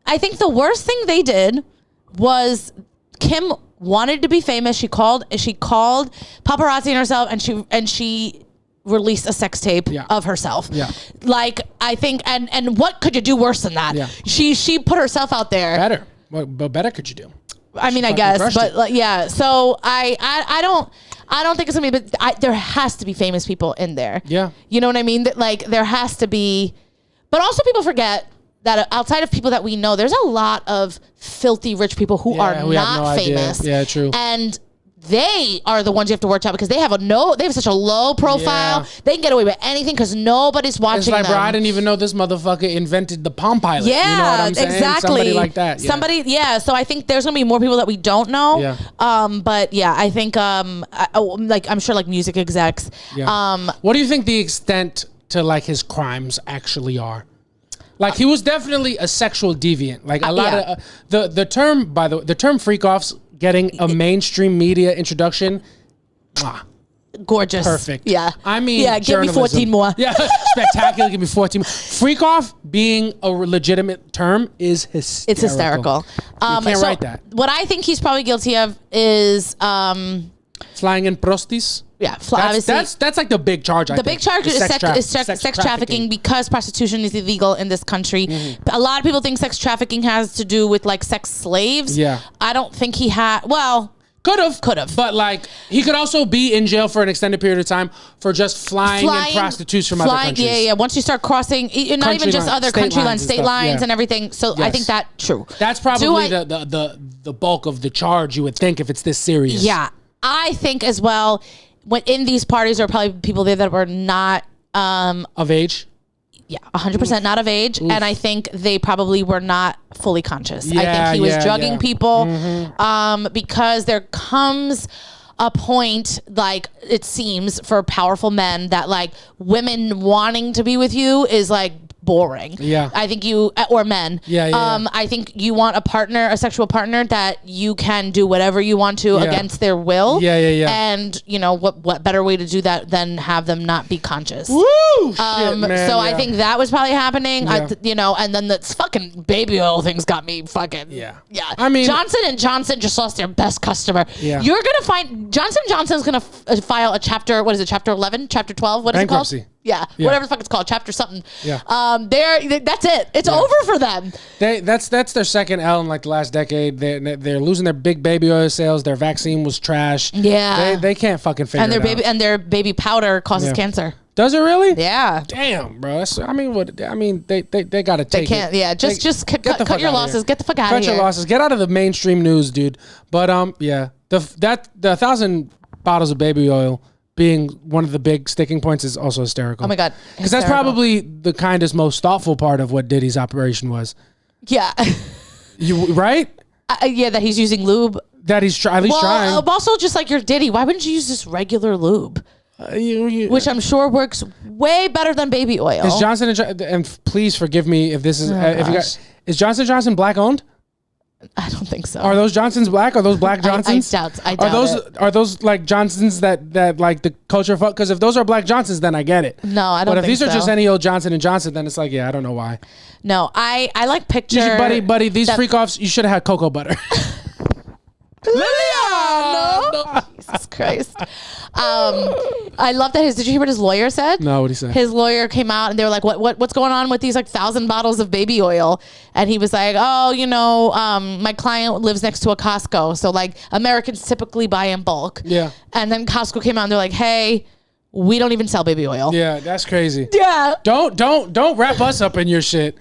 I think the worst thing they did was Kim wanted to be famous. She called paparazzi on herself and she released a sex tape of herself. Yeah. Like I think and what could you do worse than that? Yeah. She put herself out there. Better. What better could you do? I mean, I guess, but like, yeah. So I don't think it's gonna be, but there has to be famous people in there. Yeah. You know what I mean? That like there has to be, but also people forget that outside of people that we know, there's a lot of filthy rich people who are not famous. Yeah, true. And they are the ones you have to watch out because they have such a low profile. Yeah. They can get away with anything because nobody's watching it's like, them. Bro, I didn't even know this motherfucker invented the Palm Pilot. Yeah, you know what I'm saying? Exactly. Somebody like that. Yeah. So I think there's gonna be more people that we don't know. Yeah. But yeah, I think like I'm sure like music execs. Yeah. What do you think the extent to like his crimes actually are? Like he was definitely a sexual deviant. Like a lot of the term, by the way, the term freak offs getting a mainstream media introduction. Gorgeous. Perfect. Yeah. I mean, yeah, give me 14 more. Yeah, spectacular. Give me 14 more. Freak off being a legitimate term is hysterical. It's hysterical. You can't write that. What I think he's probably guilty of is flying in prosties. Yeah, that's like the big charge. The big charge is sex trafficking because prostitution is illegal in this country. Mm-hmm. A lot of people think sex trafficking has to do with like sex slaves. Yeah, I don't think he had. Well, could have, but like he could also be in jail for an extended period of time for just flying in prostitutes from other countries. Yeah. Once you start crossing, not even just other country lines, state lines, and everything. So I think that's true. That's probably the bulk of the charge you would think if it's this serious. Yeah, I think as well. When in these parties, there are probably people there that were not of age. Yeah, 100% not of age, and I think they probably were not fully conscious. I think he was drugging people, because there comes a point, like it seems for powerful men, that like women wanting to be with you is like boring. Yeah. I think you, or men. Yeah. I think you want a partner, a sexual partner that you can do whatever you want to against their will. Yeah. And you know what better way to do that than have them not be conscious. Woo! Shit, man, so I think that was probably happening. Yeah. And then this fucking baby oil thing's got me fucking. Yeah. I mean, Johnson & Johnson just lost their best customer. Yeah. You're gonna find Johnson & Johnson's gonna file a chapter. What is it? Chapter 11? Chapter 12? What is bankruptcy. it called? Yeah, whatever the fuck it's called, chapter something. Yeah. That's it. It's over for them. That's their second L in like the last decade. They're losing their big baby oil sales. Their vaccine was trash. Yeah. They can't fucking figure it out. And their baby powder causes cancer. Does it really? Yeah. Damn, bro. They gotta take. They can't. It. Yeah. Just cut your losses. Get the fuck out of here. Cut your losses. Get out of the mainstream news, dude. But the 1,000 bottles of baby oil being one of the big sticking points is also hysterical. Oh my God. Because that's probably the kindest, most thoughtful part of what Diddy's operation was. Yeah. You right? That he's using lube. That he's at least trying. Also, just like your Diddy, why wouldn't you use this regular lube? Which I'm sure works way better than baby oil. Is Johnson and please forgive me if this is is Johnson & Johnson black owned? I don't think so. Are those Johnsons black? Are those black Johnsons? I doubt Are those like Johnsons that like the culture fuck? Because if those are black Johnsons, then I get it. No, I don't. But if think these so. are just any old Johnson & Johnson, then it's like, yeah, I don't know why. No, I like picture. Buddy, these freak offs, you should have had cocoa butter. No. Jesus Christ. I love that did you hear what his lawyer said? No, what he said? His lawyer came out and they were like, what's going on with these like 1,000 bottles of baby oil? And he was like, my client lives next to a Costco. So like Americans typically buy in bulk. Yeah. And then Costco came out and they're like, hey, we don't even sell baby oil. Yeah, that's crazy. Yeah. Don't wrap us up in your shit.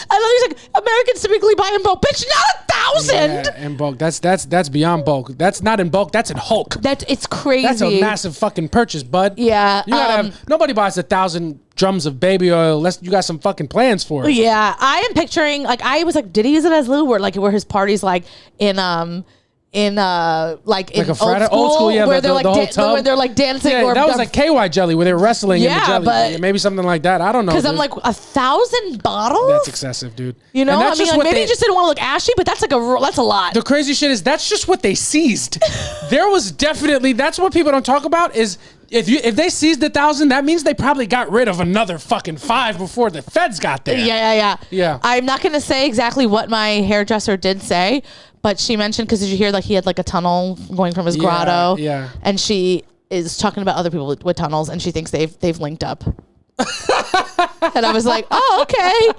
I know he's like, Americans typically buy in bulk. Bitch, not 1,000. Yeah, in bulk. That's beyond bulk. That's not in bulk. That's in Hulk. It's crazy. That's a massive fucking purchase, bud. Yeah. You gotta have, nobody buys 1,000 drums of baby oil unless you got some fucking plans for it. Yeah. I am picturing, like, I was like, did he use it as lube? Where his parties like in like in old school, yeah, where they're the whole tub. where they're like dancing. Yeah, or that was like KY jelly where they're wrestling in the jelly. but maybe something like that. I don't know. Because I'm like 1,000 bottles. That's excessive, dude. You know, I mean, like maybe he just didn't want to look ashy, but that's a lot. The crazy shit is that's just what they seized. There was definitely that's what people don't talk about is. If they seized 1,000, that means they probably got rid of another fucking 5 before the feds got there. Yeah. I'm not going to say exactly what my hairdresser did say, but she mentioned, because did you hear like he had like a tunnel going from his grotto? Yeah. And she is talking about other people with tunnels, and she thinks they've linked up. And I was like, oh, okay.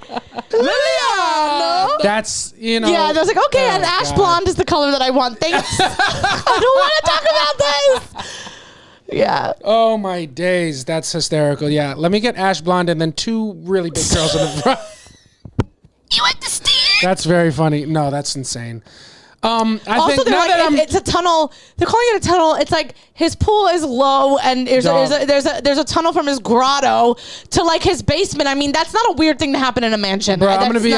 Liliana. That's, Yeah, and I was like, okay, and ash blonde is the color that I want. Thanks. I don't want to talk about this. Yeah. Oh my days, that's hysterical. Yeah, let me get ash blonde and then 2 really big girls in the front. You understand? That's very funny. No, that's insane. I also, think they're now like, that it's a tunnel. They're calling it a tunnel. It's like his pool is low, and there's a tunnel from his grotto to like his basement. I mean, that's not a weird thing to happen in a mansion. Bro, I'm gonna be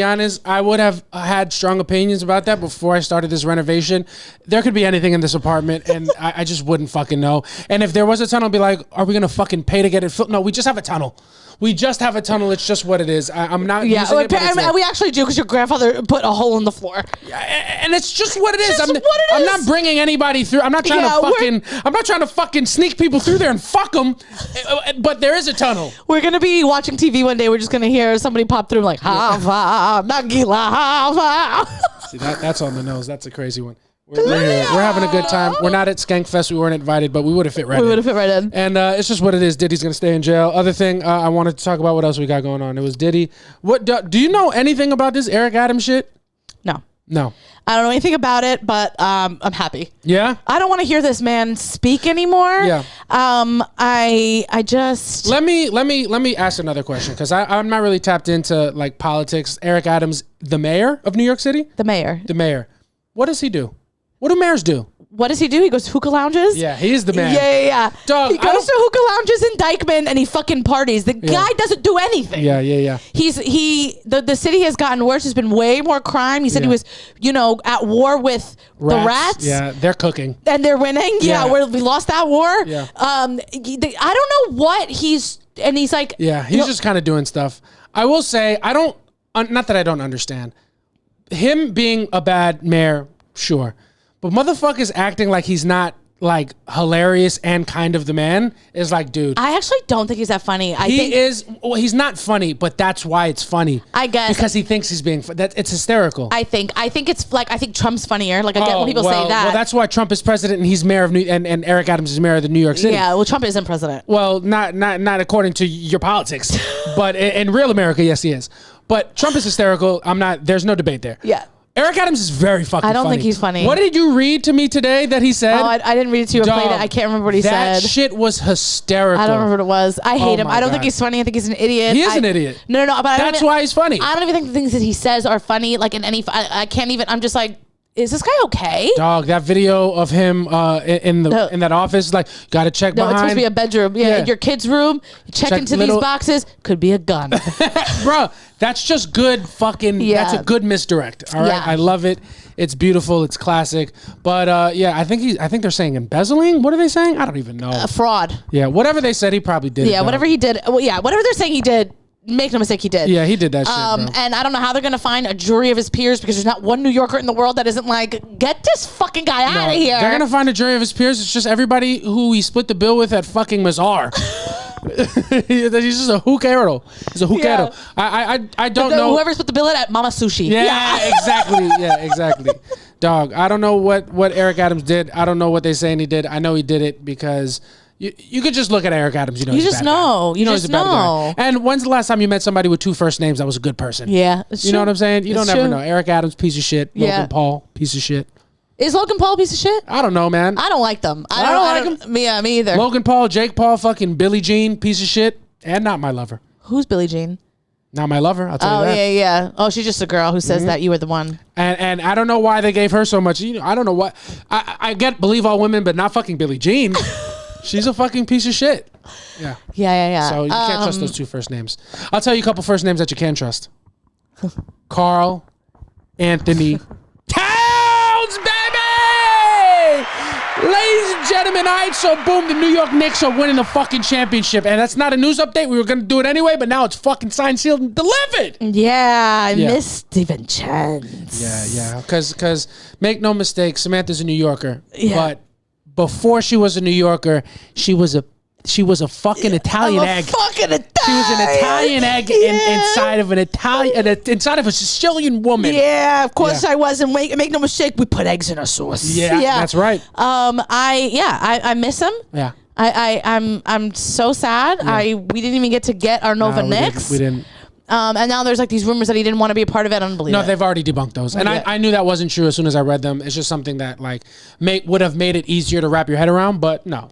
honest. I would have had strong opinions about that before I started this renovation. There could be anything in this apartment, and I just wouldn't fucking know. And if there was a tunnel, I'd be like, are we gonna fucking pay to get it filled? No, we just have a tunnel. We just have a tunnel. It's just what it is. I'm not using it, but it's we actually do because your grandfather put a hole in the floor. And it's just what it is. I'm not bringing anybody through. I'm not trying to fucking sneak people through there and fuck them. But there is a tunnel. We're gonna be watching TV one day. We're just gonna hear somebody pop through like Hava Nagila Hava. See that's on the nose. That's a crazy one. We're here. We're having a good time. We're not at Skankfest. We weren't invited, but we would have fit right in. We would have fit right in. And it's just what it is. Diddy's going to stay in jail. Other thing I wanted to talk about what else we got going on. It was Diddy. What do you know anything about this Eric Adams shit? No. I don't know anything about it, but I'm happy. Yeah? I don't want to hear this man speak anymore. Yeah. I just let me ask another question because I'm not really tapped into like politics. Eric Adams, the mayor of New York City? The mayor. What does he do? What do mayors do? What does he do? He goes to hookah lounges? Yeah, he is the man. Yeah. Dog, he goes to hookah lounges in Dykeman and he fucking parties. The guy doesn't do anything. Yeah. The city has gotten worse. There's been way more crime. He said he was, at war with the rats. Yeah, they're cooking. And they're winning. Yeah, we lost that war. Yeah. I don't know what he's and he's like, yeah, he's just kind of doing stuff. I will say, I don't, not that I don't understand him being a bad mayor, sure, but motherfuckers acting like he's not like hilarious and kind of the man is like, dude. I actually don't think he's that funny. Well, he's not funny, but that's why it's funny. I guess because he thinks he's being. It's hysterical. I think it's like, I think Trump's funnier. Like I get when people say that. Well, that's why Trump is president and he's mayor of and Eric Adams is mayor of the New York City. Yeah, well, Trump isn't president. Well, not according to your politics, but in real America, yes, he is. But Trump is hysterical. There's no debate there. Yeah. Eric Adams is very fucking funny. I don't think he's funny. What did you read to me today that he said? Oh, I didn't read it to you. I played it. I can't remember what he said. That shit was hysterical. I don't remember what it was. I hate him. I don't think he's funny. I think he's an idiot. He is an idiot. No. But that's why he's funny. I don't even think the things that he says are funny. Like in any, I can't even. I'm just like, is this guy okay? Dog, that video of him in that office, like, gotta check behind. It's supposed to be a bedroom. Yeah. Your kid's room. Check into these boxes. Could be a gun. Bro, that's just good fucking. Yeah. That's a good misdirect. All right, I love it. It's beautiful. It's classic. But I think they're saying embezzling. What are they saying? I don't even know. Fraud. Yeah, whatever they said, he probably did. Yeah, whatever he did. Well, yeah, whatever they're saying he did. Make no mistake, he did. Yeah, he did that shit, bro. And I don't know how they're gonna find a jury of his peers because there's not one New Yorker in the world that isn't like, get this fucking guy out of here. They're gonna find a jury of his peers. It's just everybody who he split the bill with at fucking Mazar. He's just a hookero. He's a hookero. Yeah. I don't know. Whoever split the bill at Mama Sushi. Yeah, exactly. Yeah, exactly. Dog, I don't know what Eric Adams did. I don't know what they're saying he did. I know he did it because you could just look at Eric Adams. You just know. You know he's a bad guy. And when's the last time you met somebody with two first names that was a good person? Yeah, you know what I'm saying? You don't ever know. Eric Adams, piece of shit. Logan Paul, piece of shit. Is Logan Paul a piece of shit? I don't know, man. I don't like them. I don't like them. Me either. Logan Paul, Jake Paul, fucking Billie Jean, piece of shit, and not my lover. Who's Billie Jean? Not my lover. I'll tell you that. Oh yeah. Oh, she's just a girl who says that you were the one. And I don't know why they gave her so much. I don't know what. I believe all women, but not fucking Billie Jean. She's a fucking piece of shit. Yeah. Yeah. So you can't trust those two first names. I'll tell you a couple first names that you can trust. Carl Anthony Towns, baby! Ladies and gentlemen, all right, so boom, the New York Knicks are winning the fucking championship. And that's not a news update. We were going to do it anyway, but now it's fucking signed, sealed, and delivered. Yeah, I miss DiVincenzo. Yeah. Because make no mistake, Samantha's a New Yorker. Yeah. But before she was a New Yorker, she was a fucking Italian egg. She was an Italian egg inside of a Sicilian woman. Yeah, of course I was. And make no mistake, we put eggs in our sauce. Yeah, that's right. I miss him. Yeah. I'm so sad. Yeah. We didn't even get to get our Nova Knicks. We didn't. And now there's like these rumors that he didn't want to be a part of it. I don't believe it. No, they've already debunked those. And I knew that wasn't true as soon as I read them. It's just something that like would have made it easier to wrap your head around, but no.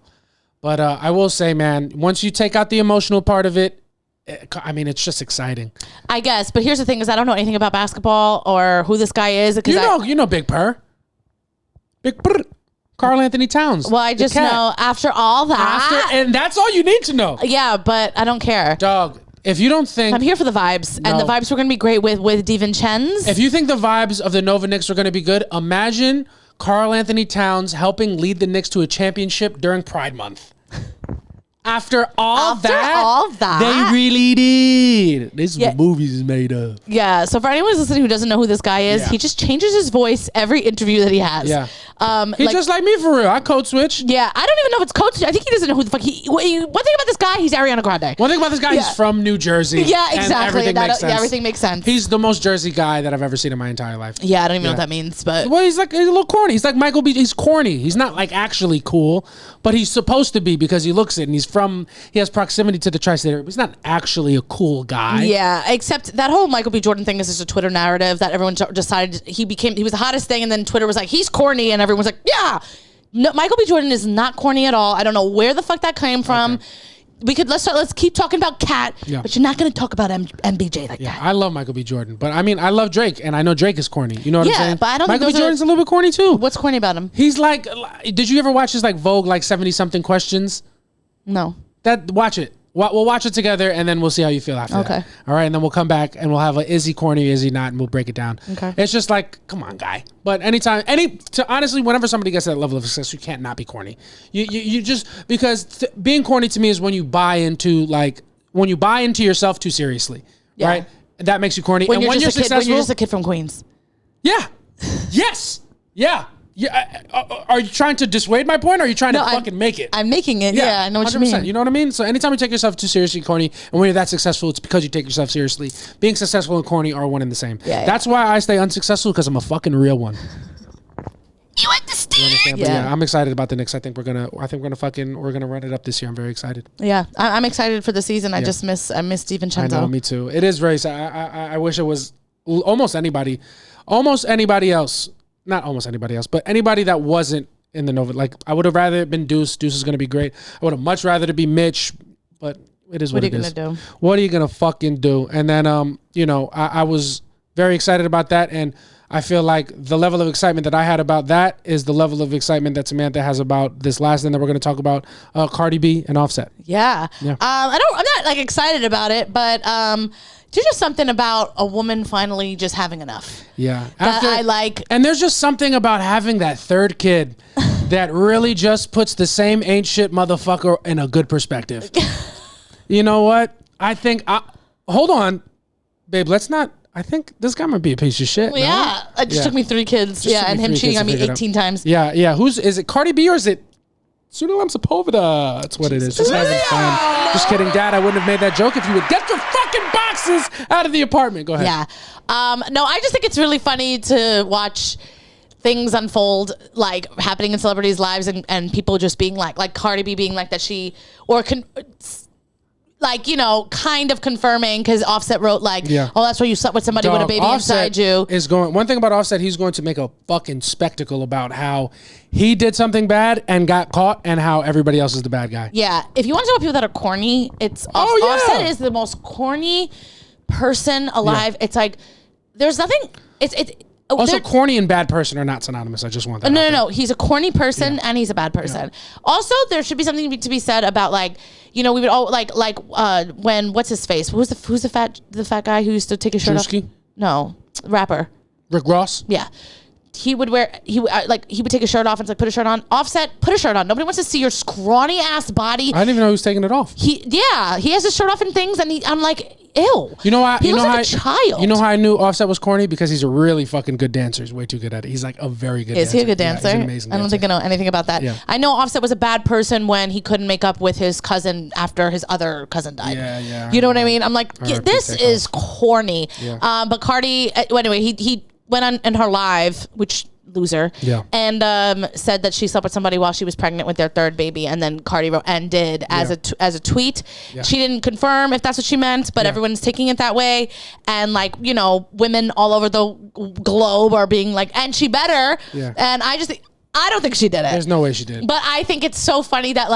But I will say, man, once you take out the emotional part of it, it's just exciting. I guess. But here's the thing is I don't know anything about basketball or who this guy is. You know Big Purr. Big Purr. Carl Anthony Towns. Well, I just know after all that. And that's all you need to know. Yeah, but I don't care. Dog. If you don't think... I'm here for the vibes. No. And the vibes were going to be great with DiVincenzo. If you think the vibes of the Nova Knicks are going to be good, imagine Carl Anthony Towns helping lead the Knicks to a championship during Pride Month. After all that, they really did. This is what movies is made of. Yeah. So for anyone who's listening who doesn't know who this guy is, he just changes his voice every interview that he has. Yeah. He's just like me for real. I code switch. Yeah. I don't even know if it's code switch. I think he doesn't know who the fuck one thing about this guy, he's Ariana Grande. One thing about this guy, he's from New Jersey. Yeah, exactly. Everything makes sense. He's the most Jersey guy that I've ever seen in my entire life. Yeah, I don't even know what that means, but he's a little corny. He's like Michael B. He's corny. He's not like actually cool, but he's supposed to be because he looks it and he has proximity to the tri-state area. But he's not actually a cool guy. Yeah, except that whole Michael B. Jordan thing is just a Twitter narrative that everyone decided he was the hottest thing, and then Twitter was like, he's corny, and everyone's like, yeah. No, Michael B. Jordan is not corny at all. I don't know where the fuck that came from. Okay. Let's keep talking about Cat, but you're not going to talk about MBJ like that. I love Michael B. Jordan, but I love Drake, and I know Drake is corny. You know what I'm saying? But I don't Michael B. Jordan's a little bit corny too. What's corny about him? He's like, did you ever watch his like Vogue like 70-something questions? No. Watch it. We'll watch it together, and then we'll see how you feel after that. Okay. All right, and then we'll come back, and we'll have is he corny, is he not, and we'll break it down. Okay. It's just like, come on, guy. But honestly, whenever somebody gets to that level of success, you can't not be corny. You just, because being corny to me is when you buy into, like, when you buy into yourself too seriously, right? That makes you corny. When and you're when you're just a kid, successful, when you're just a kid from Queens. Yeah. Yes. Yeah. Yeah. Are you trying to dissuade my point, or are you trying to fucking make it? I'm making it. Yeah, I know what 100%. You mean. You know what I mean? So anytime you take yourself too seriously, corny, and when you're that successful, it's because you take yourself seriously. Being successful and corny are one and the same. That's why I stay unsuccessful, because I'm a fucking real one. You understand? Yeah, I'm excited about the Knicks. I think we're gonna run it up this year. I'm very excited. Yeah, I'm excited for the season. I just miss DiVincenzo. I know, me too. It is very sad. I wish it was almost anybody else. Not almost anybody else, but anybody that wasn't in the Nova. Like, I would have rather it been Deuce. Deuce is going to be great. I would have much rather it be Mitch, but it is what it is. What are you going to do? What are you going to fucking do? And then, I was very excited about that. And I feel like the level of excitement that I had about that is the level of excitement that Samantha has about this last thing that we're going to talk about, Cardi B and Offset. Yeah. I'm not like excited about it, but there's just something about a woman finally just having enough. Yeah. I like. And there's just something about having that third kid that really just puts the same ain't shit motherfucker in a good perspective. You know what? I think, hold on, babe, let's not. I think this guy might be a piece of shit. Well, yeah. It just took me 3 kids. And him cheating on me 18 times. Yeah. Is it Cardi B or is it Sunalam Sapovida? That's what it is. Just having fun. Just kidding, Dad. I wouldn't have made that joke if you would get your fucking boxes out of the apartment. Go ahead. Yeah. No, I just think it's really funny to watch things unfold, like happening in celebrities' lives, and people just being like Cardi B being like that she, or kind of confirming, because Offset wrote oh, that's why you slept with somebody with a baby Offset inside you. One thing about Offset, he's going to make a fucking spectacle about how he did something bad and got caught, and how everybody else is the bad guy. Yeah. If you want to talk about people that are corny, Offset is the most corny person alive. Yeah. It's like, there's nothing, also, corny and bad person are not synonymous. I just want that. No. He's a corny person and he's a bad person. Yeah. Also, there should be something to be said about we would all when what's his face? Who's the fat guy who used to take his shirt off? No, rapper. Rick Ross. Yeah. He would take his shirt off and put his shirt on. Offset, put a shirt on. Nobody wants to see your scrawny ass body. I didn't even know he was taking it off. He has his shirt off and things, and I'm like, ew. You know why? He looks like a child. You know how I knew Offset was corny? Because he's a really fucking good dancer. He's way too good at it. He's like a very good dancer. Is he a good dancer? Yeah, he's an amazing dancer. I don't think I know anything about that. Yeah. I know Offset was a bad person when he couldn't make up with his cousin after his other cousin died. Yeah. You know what I mean? I'm like, this is corny. Yeah. But Cardi, anyway, he went on in her live, which... loser. Yeah. And said that she slept with somebody while she was pregnant with their third baby, and then Cardi wrote and did as a tweet. Yeah. She didn't confirm if that's what she meant, but everyone's taking it that way. And women all over the globe are being like, and she better. Yeah. And I don't think she did it. There's no way she did. But I think it's so funny that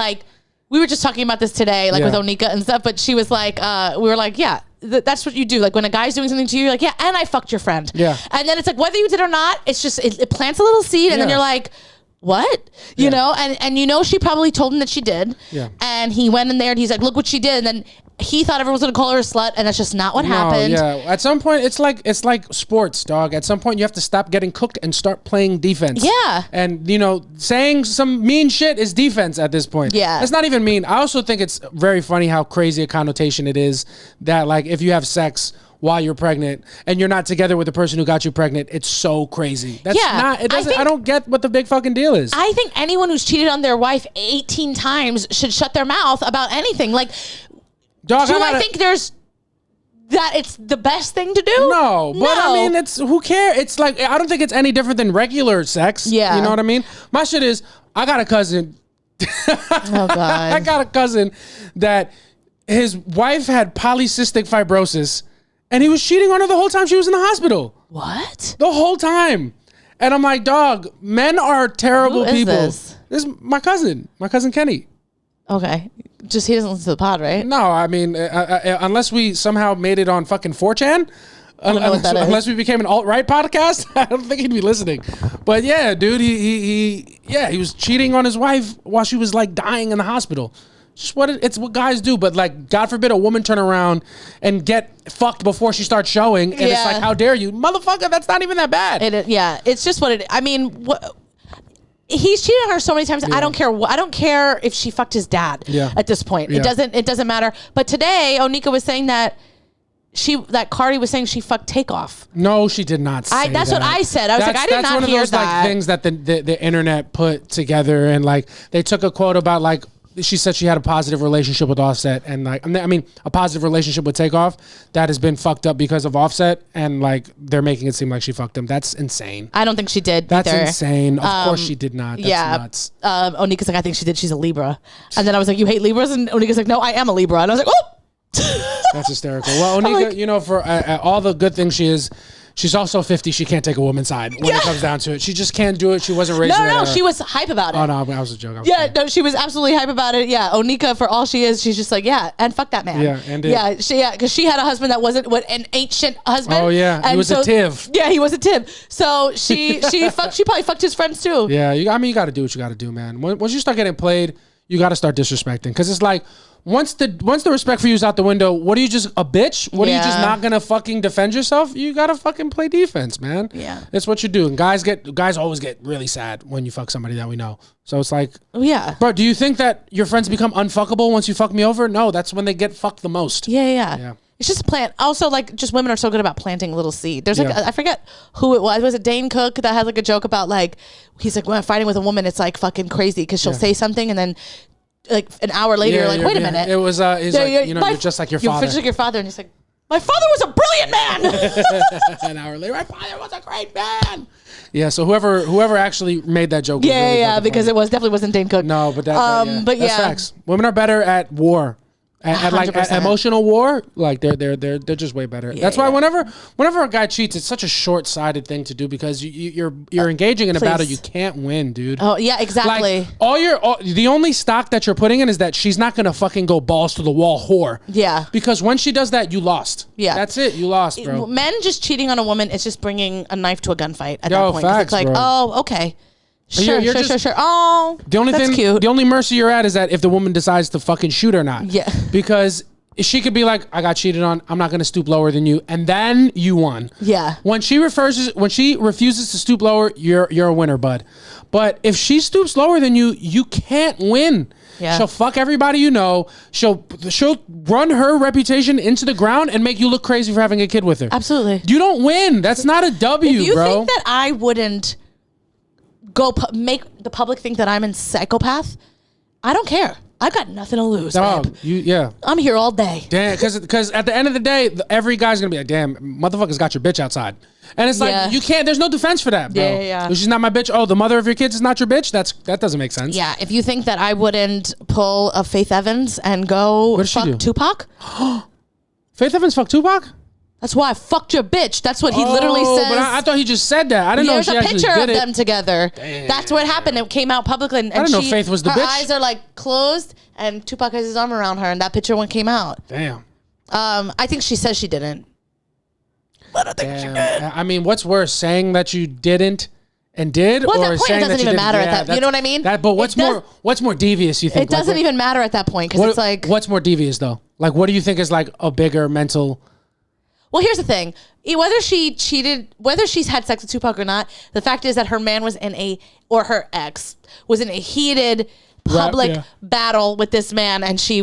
we were just talking about this today, with Onika and stuff, but she was like, we were like, yeah, that's what you do. Like when a guy's doing something to you, you're like, yeah, and I fucked your friend. Yeah. And then it's like, whether you did or not, it's just, it plants a little seed, and then you're like, what? You know? And she probably told him that she did. Yeah. And he went in there and he's like, look what she did. And then he thought everyone was going to call her a slut, and that's just not what happened. Yeah. At some point, it's like sports, dog. At some point, you have to stop getting cooked and start playing defense. Yeah. And, saying some mean shit is defense at this point. Yeah. It's not even mean. I also think it's very funny how crazy a connotation it is that, if you have sex while you're pregnant and you're not together with the person who got you pregnant, it's so crazy. That's not, it doesn't, I don't get what the big fucking deal is. I think anyone who's cheated on their wife 18 times should shut their mouth about anything. Dog, I think there's that it's the best thing to do? No, but I mean, it's who cares? It's I don't think it's any different than regular sex. Yeah. You know what I mean? My shit is, I got a cousin. Oh, God. I got a cousin that his wife had polycystic fibrosis, and he was cheating on her the whole time she was in the hospital. What? The whole time. And I'm like, dog, men are terrible people. This is my cousin Kenny. Okay. Just he doesn't listen to the pod, right? No, I mean, unless we somehow made it on fucking 4chan, unless we became an alt-right podcast, I don't think he'd be listening. But yeah, dude, he was cheating on his wife while she was dying in the hospital. It's what guys do. But God forbid a woman turn around and get fucked before she starts showing, and it's how dare you, motherfucker? That's not even that bad. It's just what it. I mean, he's cheated on her so many times. Yeah. I don't care. I don't care if she fucked his dad. Yeah. At this point, Yeah. it doesn't matter. But today, Onika was saying that Cardi was saying she fucked Takeoff. No, she did not say that. That's what I said. I was like, I did not hear that. That's one of those like things that the internet put together, and like they took a quote about like she said she had a positive relationship with Offset, and like I mean a positive relationship with Takeoff that has been fucked up because of Offset, and like they're making it seem like she fucked him. That's insane. I don't think she did. That's either. insane. Of course she did not. That's nuts. Onika's like, I think she did. She's a Libra, and then I was like, you hate Libras, and Onika's like, no, I am a Libra, and I was like, oh. That's hysterical. Well, Onika, you know, for all the good things she is, she's also 50. She can't take a woman's side when it comes down to it. She just can't do it. She wasn't raised. No, she was hype about it. Oh no, I was a joke. No, she was absolutely hype about it. Yeah, Onika, for all she is, she's just like, yeah, and fuck that man. Yeah, and because she had a husband that wasn't an ancient husband. Oh yeah, he was a tiv. Yeah, he was a tiv. So she probably fucked his friends too. Yeah, you got to do what you got to do, man. Once you start getting played, you got to start disrespecting, because it's like. Once the respect for you is out the window, what are you, just a bitch? What are you just not gonna fucking defend yourself? You gotta fucking play defense, man. Yeah, that's what you do. And guys always get really sad when you fuck somebody that we know. So it's like, bro, do you think that your friends become unfuckable once you fuck me over? No, that's when they get fucked the most. Yeah. It's just a plant. Also, like, just women are so good about planting a little seed. There's like, I forget who it was. Was it Dane Cook that had like a joke about like, he's like, when I'm fighting with a woman, it's like fucking crazy because she'll say something and then. Like an hour later, you're like, wait a minute. It was, he's like, you're just like your father. You're just like your father. And he's like, my father was a brilliant man. An hour later, my father was a great man. Yeah, so whoever actually made that joke. Because it definitely wasn't Dane Cook. No, but that's facts. Women are better at war. At like at emotional war, like they're just way better. That's why whenever a guy cheats, it's such a short-sighted thing to do, because you're engaging in a battle you can't win, dude. Oh yeah, exactly. Like the only stock that you're putting in is that she's not gonna fucking go balls to the wall whore. Yeah. Because when she does that, you lost. Yeah. That's it. You lost, bro. Men just cheating on a woman is just bringing a knife to a gunfight at that point. Facts, it's like, bro. Okay. Sure. Oh, that's cute. The only mercy you're at is that if the woman decides to fucking shoot or not. Yeah. Because she could be like, I got cheated on, I'm not going to stoop lower than you, and then you won. Yeah. When she refuses to stoop lower, you're a winner, bud. But if she stoops lower than you, you can't win. Yeah. She'll fuck everybody you know. She'll run her reputation into the ground and make you look crazy for having a kid with her. Absolutely. You don't win. That's not a W, if you bro. Think that I wouldn't go make the public think that I'm a psychopath, I don't care. I've got nothing to lose. I'm here all day. Damn, because at the end of the day, every guy's gonna be like, damn, motherfucker's got your bitch outside. And it's like, you can't, there's no defense for that, bro. Yeah. She's not my bitch. Oh, the mother of your kids is not your bitch? That doesn't make sense. Yeah, if you think that I wouldn't pull a Faith Evans and go fuck Tupac. Faith Evans fucked Tupac? That's why I fucked your bitch. That's what he literally says. But I thought he just said that. I didn't know she actually did it. There's a picture of them together. Damn. That's what happened. It came out publicly. And I didn't know Faith was the bitch. Her eyes are like closed, and Tupac has his arm around her, and that picture one came out. Damn. I think she says she didn't. But I think she did. I mean, what's worse, saying that you didn't and did, well, or at that point, saying it doesn't even matter at that. You know what I mean? But what's more devious? You think it doesn't even matter at that point, because it's like, what's more devious though? Like, what do you think is like a bigger mental? Well, here's the thing. Whether she cheated, whether she's had sex with Tupac or not, the fact is that her man was or her ex was in a heated public battle with this man, and she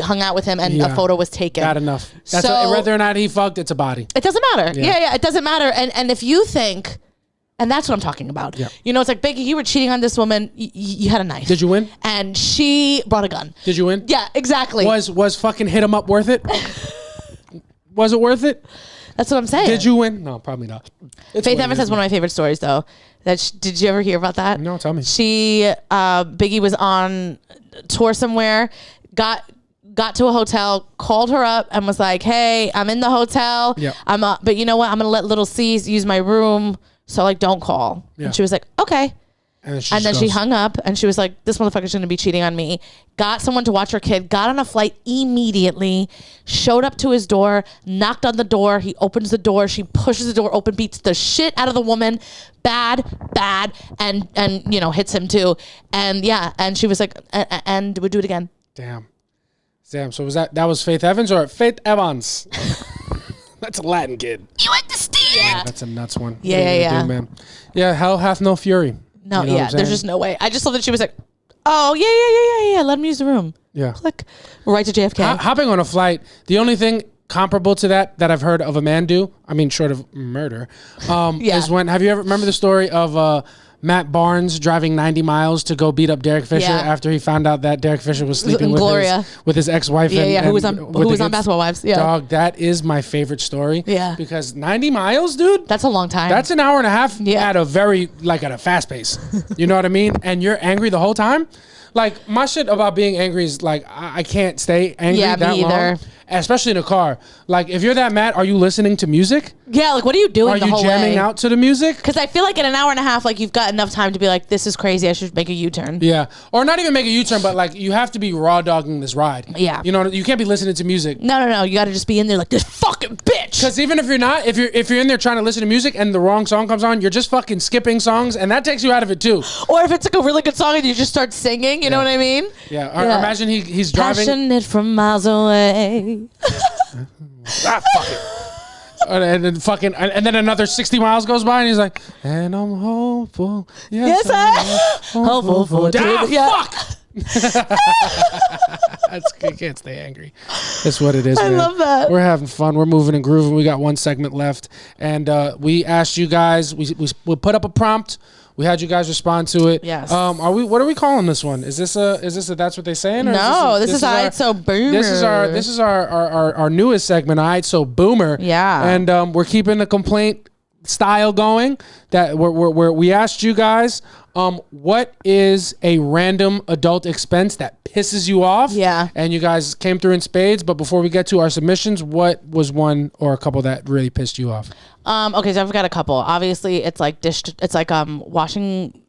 hung out with him, and a photo was taken. Bad enough. Whether or not he fucked, it's a body. It doesn't matter. Yeah, it doesn't matter. And if you think, and that's what I'm talking about. Yeah. You know, it's like, Biggie, you were cheating on this woman. You had a knife. Did you win? And she brought a gun. Did you win? Yeah, exactly. Was fucking hit him up worth it? Was it worth it? That's what I'm saying. Did you win? No, probably not. Faith Evans has one of my favorite stories, though. Did you ever hear about that? No, tell me. Biggie was on tour somewhere, got to a hotel, called her up, and was like, "Hey, I'm in the hotel. Yeah. But you know what? I'm gonna let Little C's use my room, so like, don't call." Yeah. And she was like, "Okay." And then she hung up, and she was like, this motherfucker's going to be cheating on me. Got someone to watch her kid, got on a flight immediately, showed up to his door, knocked on the door. He opens the door. She pushes the door open, beats the shit out of the woman. Bad, and you know, hits him too. And yeah, and she was like, and would do it again. Damn. So was that was Faith Evans or Faith Evans? That's a Latin kid. You understand? Yeah, that's a nuts one. Yeah. Dude, man. Yeah, hell hath no fury. No, You know what I'm there's saying? just no way. I just love that she was like, oh, yeah. Let him use the room. Yeah. Click. Right to JFK. Hopping on a flight, the only thing comparable to that I've heard of a man do, I mean, short of murder, is when, have you ever remember the story of Matt Barnes driving 90 miles to go beat up Derek Fisher after he found out that Derek Fisher was sleeping with his ex-wife? Who was on Basketball Wives. Yeah. Dog, that is my favorite story. Yeah. Because 90 miles, dude. That's a long time. That's an hour and a half at a fast pace. You know what I mean? And you're angry the whole time. Like, my shit about being angry is like, I can't stay angry that long. Especially in a car. Like, if you're that mad, are you listening to music? Yeah, like, what are you doing the whole way? Are you jamming out to the music? Because I feel like in an hour and a half, like, you've got enough time to be like, this is crazy, I should make a U-turn. Yeah. Or not even make a U-turn, but, like, you have to be raw dogging this ride. Yeah. You know, you can't be listening to music. No. You got to just be in there like, this fucking bitch. Because even if you're not, if you're in there trying to listen to music and the wrong song comes on, you're just fucking skipping songs, and that takes you out of it, too. Or if it's, like, a really good song and you just start singing, you know what I mean? Yeah. Or imagine he's driving. Passionate from miles away. Fuck it. And then another 60 miles goes by and he's like, and I'm hopeful. Yes, I'm hopeful for fuck. You can't stay angry. That's what it is, man. I love that. We're having fun. We're moving and grooving. We got one segment left. And we asked you guys, we put up a prompt. We had you guys respond to it. Yes. What are we calling this one? Is this a that's what they saying? Or no, this is Alright So Boomer. This is our newest segment, Alright So Boomer. Yeah. And we're keeping the complaint style going. That we asked you guys, what is a random adult expense that pisses you off? Yeah. And you guys came through in spades, but before we get to our submissions, what was one or a couple that really pissed you off? Okay, so I've got a couple. Obviously, it's like washing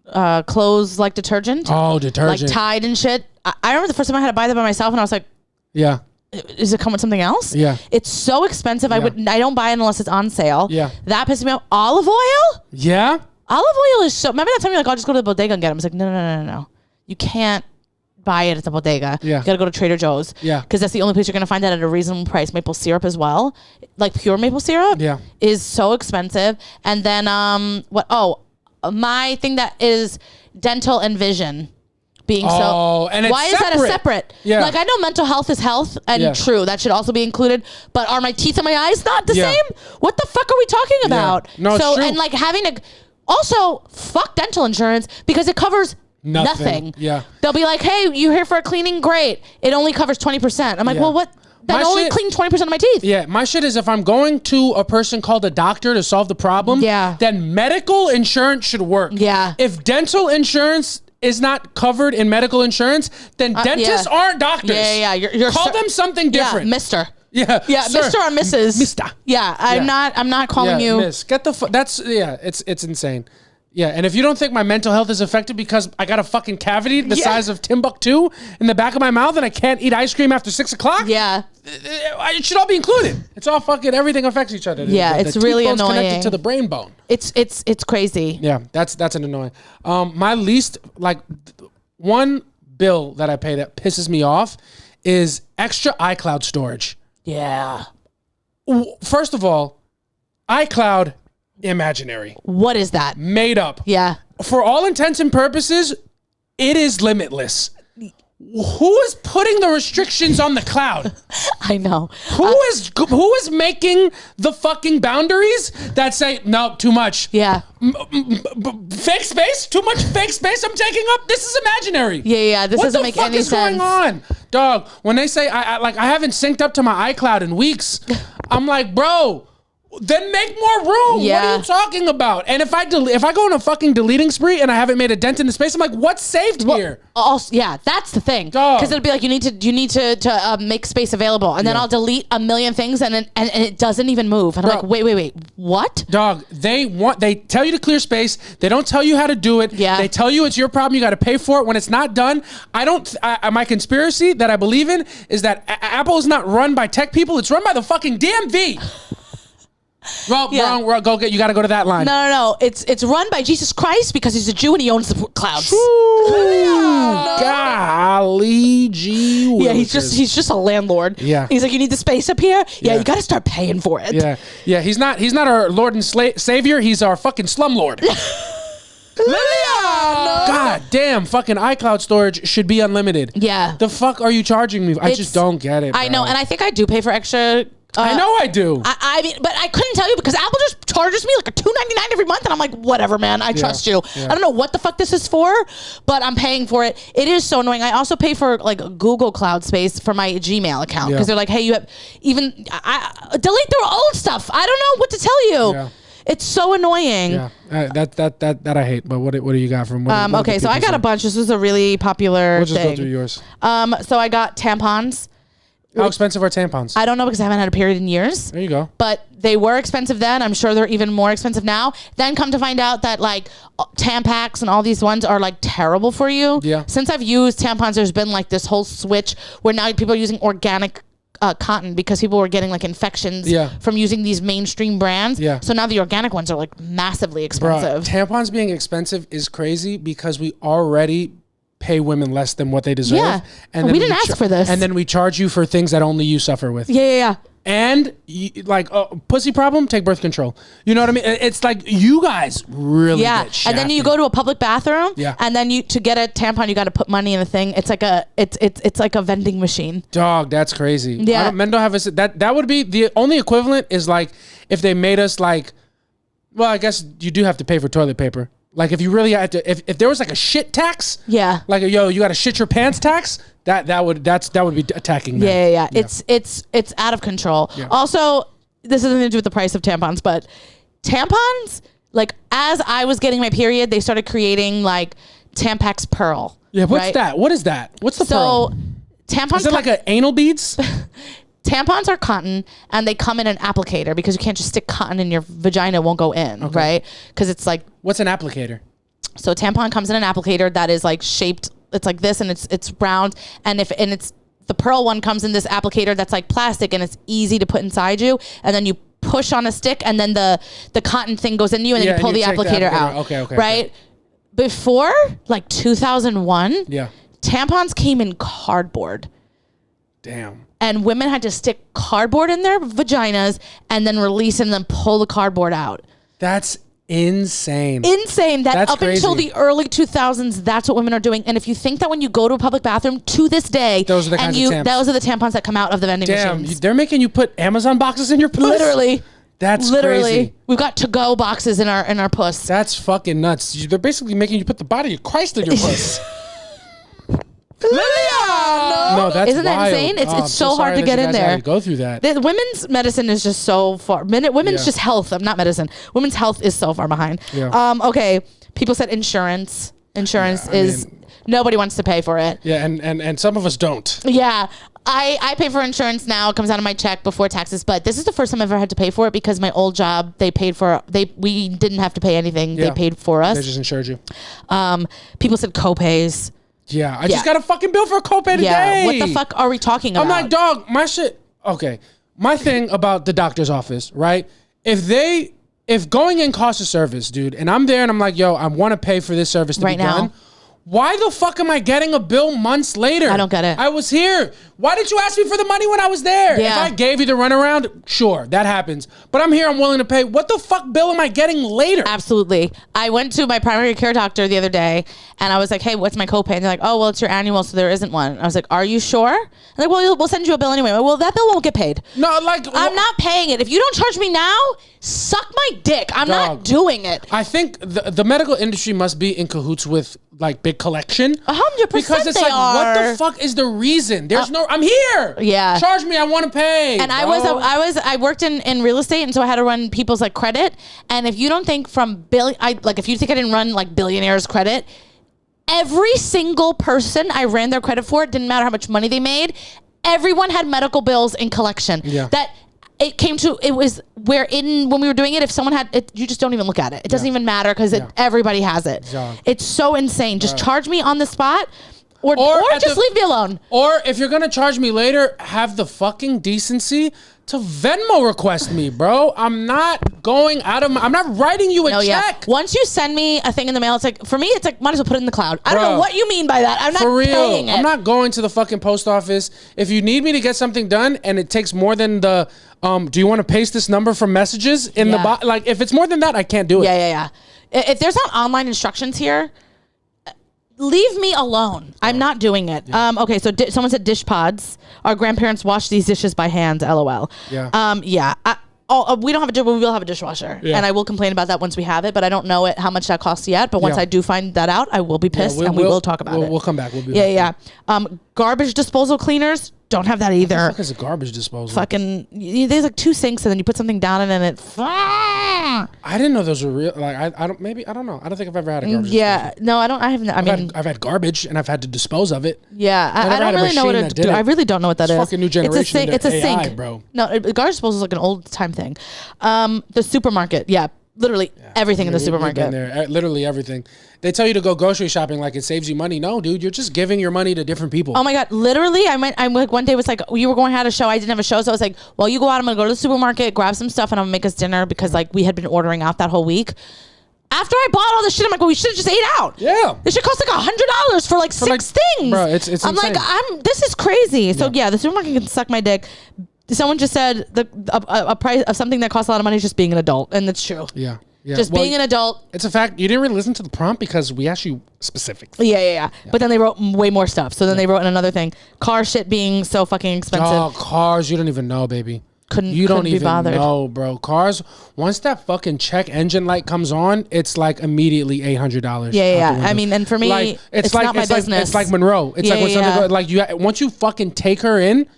clothes like detergent. Oh, detergent. Like Tide and shit. I remember the first time I had to buy that by myself and I was like, yeah. Does it come with something else? Yeah. It's so expensive. Yeah. I don't buy it unless it's on sale. Yeah. That pisses me off. Olive oil? Yeah. Olive oil is so... Remember that time you're like, I'll just go to the bodega and get it? I was like, no. You can't buy it at the bodega. Yeah. You got to go to Trader Joe's. Yeah. Because that's the only place you're going to find that at a reasonable price. Maple syrup as well. Like pure maple syrup. Yeah. Is so expensive. And then, my thing that is dental and vision. Being and it's why is that a separate? Yeah. Like I know mental health is health and true that should also be included, but are my teeth and my eyes not the same? What the fuck are we talking about? No, so it's true. and like having a also fuck dental insurance because it covers nothing. Yeah. They'll be like, hey, you're here for a cleaning, great. It only covers 20%. I'm like, well, what? That only clean 20% of my teeth. Yeah, my shit is if I'm going to a person called a doctor to solve the problem, then medical insurance should work. Yeah. If dental insurance is not covered in medical insurance, then dentists aren't doctors. Yeah. You're Call them something different. Yeah, Mister. Yeah, Mr. or Mrs. Mister. Yeah, I'm not calling you. Miss. Get the that's it's insane. Yeah, and if you don't think my mental health is affected because I got a fucking cavity the size of Timbuktu in the back of my mouth and I can't eat ice cream after 6 o'clock, it should all be included. It's all fucking everything affects each other. Yeah, it's really annoying. Connected to the brain bone. It's crazy. Yeah, that's an annoying. My least one bill that I pay that pisses me off is extra iCloud storage. Yeah. First of all, iCloud. Imaginary. What is that? Made up. Yeah. For all intents and purposes, it is limitless. Who is putting the restrictions on the cloud? I know. Who is making the fucking boundaries that say, no, too much? Yeah. Fake space? Too much fake space I'm taking up? This is imaginary. Yeah. This doesn't make any sense. What the fuck is going on? Dog, when they say, I haven't synced up to my iCloud in weeks, I'm like, bro, then make more room. Yeah. What are you talking about? And if I go on a fucking deleting spree and I haven't made a dent in the space, I'm like, what's saved here? Also, yeah, that's the thing. Because it'll be like you need to make space available, and then I'll delete a million things, and it doesn't even move. And I'm like, wait, what? Dog, they tell you to clear space. They don't tell you how to do it. Yeah. They tell you it's your problem. You got to pay for it when it's not done. My conspiracy that I believe in is that Apple is not run by tech people. It's run by the fucking DMV. Well, wrong. You got to go to that line. No. It's run by Jesus Christ because he's a Jew and he owns the clouds. Golly gee whiz. Yeah, he's just a landlord. Yeah. He's like, you need the space up here? Yeah, you got to start paying for it. Yeah. He's not our Lord and Savior. He's our fucking slumlord. Lilia! God damn, fucking iCloud storage should be unlimited. Yeah. The fuck are you charging me? I just don't get it, bro. I know, and I think I do pay for extra. I know I do. I mean, but I couldn't tell you because Apple just charges me like a $2.99 every month, and I'm like, whatever, man. I trust you. Yeah. I don't know what the fuck this is for, but I'm paying for it. It is so annoying. I also pay for like Google Cloud space for my Gmail account because they're like, hey, you have delete their old stuff. I don't know what to tell you. Yeah. It's so annoying. Yeah, that I hate. But what do you got from? What okay, so I got a bunch. This was a really popular We'll just thing. go through yours. So I got tampons. How expensive are tampons? I don't know because I haven't had a period in years. There you go. But they were expensive then. I'm sure they're even more expensive now. Then come to find out that like Tampax and all these ones are like terrible for you. Yeah. Since I've used tampons, there's been like this whole switch where now people are using organic cotton because people were getting like infections from using these mainstream brands. Yeah. So now the organic ones are like massively expensive. Bruh, tampons being expensive is crazy because we already pay women less than what they deserve. Yeah. And then we didn't ask for this. And then we charge you for things that only you suffer with. Yeah. And pussy problem, take birth control. You know what I mean? It's like you guys really get shafted. And then you go to a public bathroom and then to get a tampon you got to put money in the thing. It's like it's like a vending machine. Dog, that's crazy. Yeah. Men don't have that would be the only equivalent is like if they made us like, well, I guess you do have to pay for toilet paper. Like if you really had to, if there was like a shit tax, like yo, you got to shit your pants tax, that would be attacking me. Yeah. It's out of control. Yeah. Also, this has nothing to do with the price of tampons, but tampons, like as I was getting my period, they started creating like Tampax Pearl. Yeah, what's that? What is that? What's the pearl? So tampons. Is it like an anal beads? Tampons are cotton and they come in an applicator because you can't just stick cotton in your vagina, it won't go in, right? Because it's like... What's an applicator? So tampon comes in an applicator that is like shaped, it's like this and it's round. And it's the pearl one comes in this applicator that's like plastic and it's easy to put inside you. And then you push on a stick and then the cotton thing goes in you and then you pull the applicator out. Okay. Right? Okay. Before like 2001, tampons came in cardboard. Damn. And women had to stick cardboard in their vaginas and then release and then pull the cardboard out. That's insane. That's up crazy. Until the early 2000s, that's what women are doing. And if you think that when you go to a public bathroom to this day, those are the tampons that come out of the vending machines. They're making you put Amazon boxes in your puss? Literally. That's crazy. We've got to-go boxes in our puss. That's fucking nuts. They're basically making you put the body of Christ in your puss. No, that's Isn't that wild. insane? It's so hard to get in there. To go through that. The women's medicine is just so far. Women's just health. Not medicine. Women's health is so far behind. Yeah. Okay. People said insurance. Insurance nobody wants to pay for it. Yeah, and some of us don't. Yeah. I pay for insurance now. It comes out of my check before taxes, but this is the first time I've ever had to pay for it because my old job, we didn't have to pay anything. Yeah. They paid for us. They just insured you. People said copays. Yeah, I just got a fucking bill for a copay today. Yeah, what the fuck are we talking about? I'm like, dog, my shit. Okay, my thing about the doctor's office, right? If going in costs a service, dude, and I'm there and I'm like, yo, I want to pay for this service to be done. Why the fuck am I getting a bill months later? I don't get it. I was here. Why did you ask me for the money when I was there? Yeah. If I gave you the runaround, sure, that happens. But I'm here, I'm willing to pay. What the fuck bill am I getting later? Absolutely. I went to my primary care doctor the other day and I was like, hey, what's my copay? And they're like, oh, well, it's your annual, so there isn't one. I was like, are you sure? And they're like, well, we'll send you a bill anyway. Well, that bill won't get paid. No, like... I'm not paying it. If you don't charge me now, suck my dick. I'm not doing it. I think the medical industry must be in cahoots with like big collection. 100% because it's like, what the fuck is the reason? There's I'm here. Yeah. Charge me. I want to pay. And I worked in real estate, and so I had to run people's like credit. And if you don't think if you think I didn't run like billionaires credit, every single person I ran their credit for, it didn't matter how much money they made. Everyone had medical bills in collection. Yeah. It was when we were doing it, if someone had it, you just don't even look at it. It doesn't even matter because everybody has it. Yeah. It's so insane. Just charge me on the spot or just leave me alone. Or if you're going to charge me later, have the fucking decency to Venmo request me, bro. I'm not I'm not writing you a check. Once you send me a thing in the mail, it's like, for me, it's like, might as well put it in the cloud. I don't know what you mean by that. I'm not paying it. I'm not going to the fucking post office. If you need me to get something done and it takes more than the, do you want to paste this number from messages in the box? Like, if it's more than that, I can't do it. Yeah. If there's not online instructions here, leave me alone. I'm not doing it. Yeah. Okay, so someone said dish pods. Our grandparents wash these dishes by hand. LOL. Yeah. Yeah. We don't have a we will have a dishwasher, and I will complain about that once we have it. But I don't know how much that costs yet. But once I do find that out, I will be pissed, and we will talk about it. We'll come back. We'll be yeah. Garbage disposal cleaners. Don't have that either. What the fuck is a garbage disposal? Fucking, there's like 2 sinks, and then you put something down, and then it. I didn't know those were real. Like I don't know. I don't think I've ever had a garbage. Yeah, disposal. no, I don't. I haven't. I've had garbage, and I've had to dispose of it. Yeah, I don't really know what it is. I really don't know what that is. Fucking new generation. It's a AI, sink, bro. No, garbage disposal is like an old time thing. The supermarket. Yeah, literally everything in the supermarket. We've been there. Literally everything. They tell you to go grocery shopping like it saves you money. No, dude, you're just giving your money to different people. Oh my God. Literally, I'm like, one day was like, you were going to have a show. I didn't have a show. So I was like, well, you go out. I'm going to go to the supermarket, grab some stuff, and I'm going to make us dinner because like we had been ordering out that whole week. After I bought all the shit, I'm like, well, we should have just ate out. Yeah. This shit cost like $100 for like 6 things. Bro, it's I'm insane. like, this is crazy. So yeah, the supermarket can suck my dick. Someone just said a price of something that costs a lot of money is just being an adult. And that's true. Yeah. Yeah. Just being an adult. It's a fact. You didn't really listen to the prompt because we asked you specifics. Yeah. But then they wrote way more stuff. So then they wrote in another thing. Car shit being so fucking expensive. Oh, cars. You don't even know, baby. You don't even know, bro. Cars, once that fucking check engine light comes on, it's like immediately $800. Yeah. I mean, and for me, like, it's not my business. It's like Monroe. It's like when something goes, like once you fucking take her in,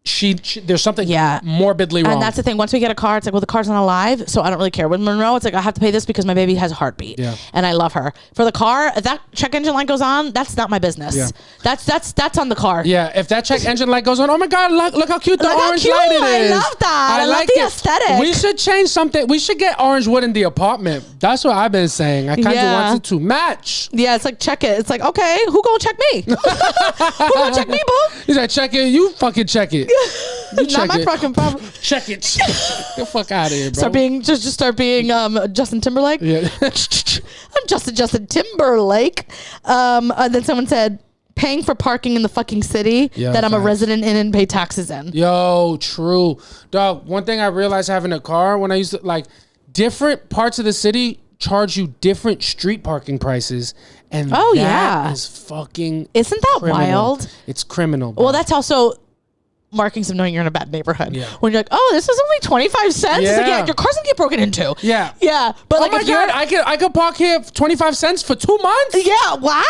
she there's something morbidly wrong. And that's the thing. Once we get a car, it's like, well, the car's not alive, so I don't really care. With Monroe, it's like, I have to pay this because my baby has a heartbeat. Yeah. And I love her. For the car, if that check engine light goes on, that's not my business. Yeah. That's on the car. Yeah. If that check engine light goes on, oh my God, look how cute the orange light it is. I love that. I love the aesthetic. We should change something. We should get orange wood in the apartment. That's what I've been saying. I kind of want it to match. Yeah, it's like, check it. It's like, okay, who gonna check me? Who gonna check me, boo? He's like, check it. You fucking check it. Not my fucking problem. Check it. Get the fuck out of here, bro. Start being Justin Timberlake. Yeah. I'm Justin Timberlake. And then someone said, paying for parking in the fucking city that I'm a resident in and pay taxes in. Yo, true. Dog, one thing I realized having a car when I used to, like, different parts of the city charge you different street parking prices. And that is fucking Isn't that criminal. Wild? It's criminal, bro. Well, that's also markings of knowing you're in a bad neighborhood. Yeah. When you're like, oh, this is only 25 cents. Yeah. It's like, your car's gonna get broken into. Yeah. Yeah. But like, my God, I could park here for 25 cents for 2 months. Yeah. Wow.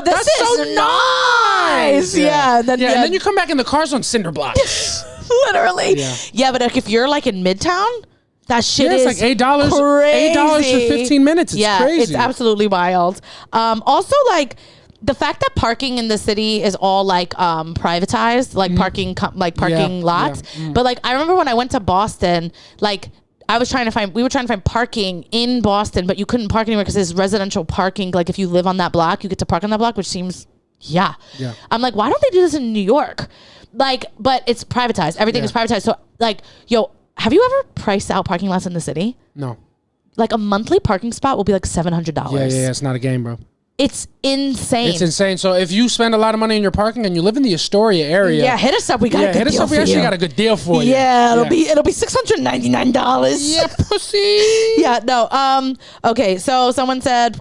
That's so nice. Yeah. And then you come back and the car's on cinder blocks. Literally. Yeah. But like, if you're like in Midtown, that shit is like $8. Crazy. $8 for 15 minutes. It's crazy. It's absolutely wild. Also, like, the fact that parking in the city is all like privatized, like parking lots. Yeah. But like, I remember when I went to Boston, like we were trying to find parking in Boston, but you couldn't park anywhere because there's residential parking. Like if you live on that block, you get to park on that block, which seems, I'm like, why don't they do this in New York? Like, but it's privatized. Everything is privatized. So like, yo, have you ever priced out parking lots in the city? No. Like a monthly parking spot will be like $700. Yeah. It's not a game, bro. It's insane. It's insane. So if you spend a lot of money in your parking and you live in the Astoria area, hit us up. We got a good deal for you. We actually got a good deal for you. Yeah, it'll be $699. Yeah, pussy. Yeah, no. Okay, so someone said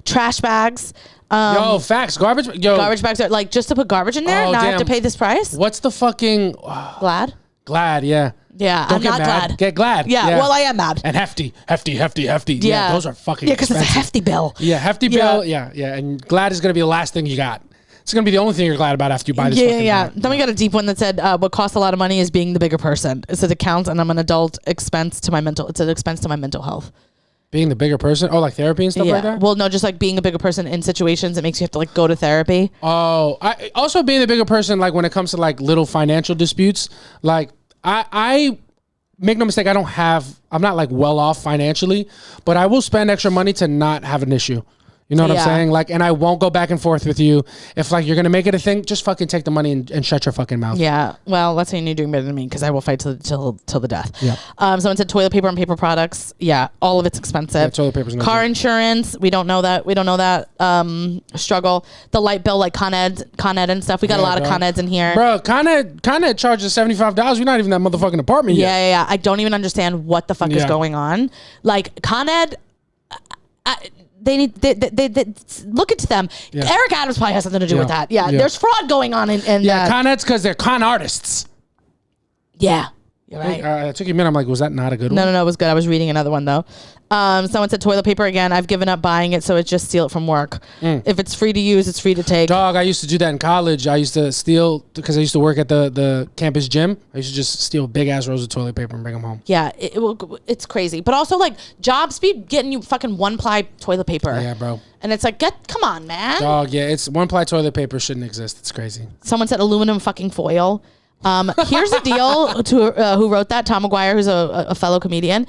trash bags. Yo, facts. Garbage bags are like, just to put garbage in there. Now I have to pay this price. What's the fucking Glad? Glad, yeah. Yeah, Don't I'm get not mad. glad. Get glad. Yeah, well, I am mad. And hefty. Yeah, those are fucking because it's a hefty bill. Yeah, hefty bill. Yeah. And glad is going to be the last thing you got. It's going to be the only thing you're glad about after you buy this fucking bag. Then we got a deep one that said, what costs a lot of money is being the bigger person. It says accounts and I'm an adult expense to my mental. It's an expense to my mental health. Being the bigger person? Oh, like therapy and stuff like that? Well, no, just like being a bigger person in situations, it makes you have to like go to therapy. Oh, I also being the bigger person, like when it comes to like little financial disputes, like I make no mistake, I'm not like well off financially, but I will spend extra money to not have an issue. You know what I'm saying? Like, and I won't go back and forth with you. If like you're gonna make it a thing, just fucking take the money and shut your fucking mouth. Yeah. Well, that's saying you're doing better than me because I will fight till the death. Yeah. Someone said toilet paper and paper products. Yeah. All of it's expensive. Yeah, toilet paper's car insurance. We don't know that. Struggle. The light bill, like Con Ed and stuff. We got a lot of Con Eds in here. Bro, Con Ed charges $75. We're not even that motherfucking apartment yet. Yeah. I don't even understand what the fuck is going on. Like Con Ed. They look into them. Yeah. Eric Adams probably has something to do with that. Yeah, Yeah. there's fraud going on in con heads because they're con artists. Yeah. You're right. It took you a minute. I'm like, was that not a good one? No, it was good. I was reading another one though. Someone said toilet paper again. I've given up buying it, so it's just steal it from work. If it's free to use, it's free to take. Dog, I used to do that in college. I used to steal because I used to work at the campus gym. I used to just steal big ass rolls of toilet paper and bring them home. Yeah, it's crazy. But also like jobs be getting you fucking 1-ply toilet paper. Yeah, bro. And it's like, come on, man. Dog, yeah, it's 1-ply toilet paper shouldn't exist. It's crazy. Someone said aluminum fucking foil. Here's the deal to who wrote that, Tom McGuire, who's a fellow comedian.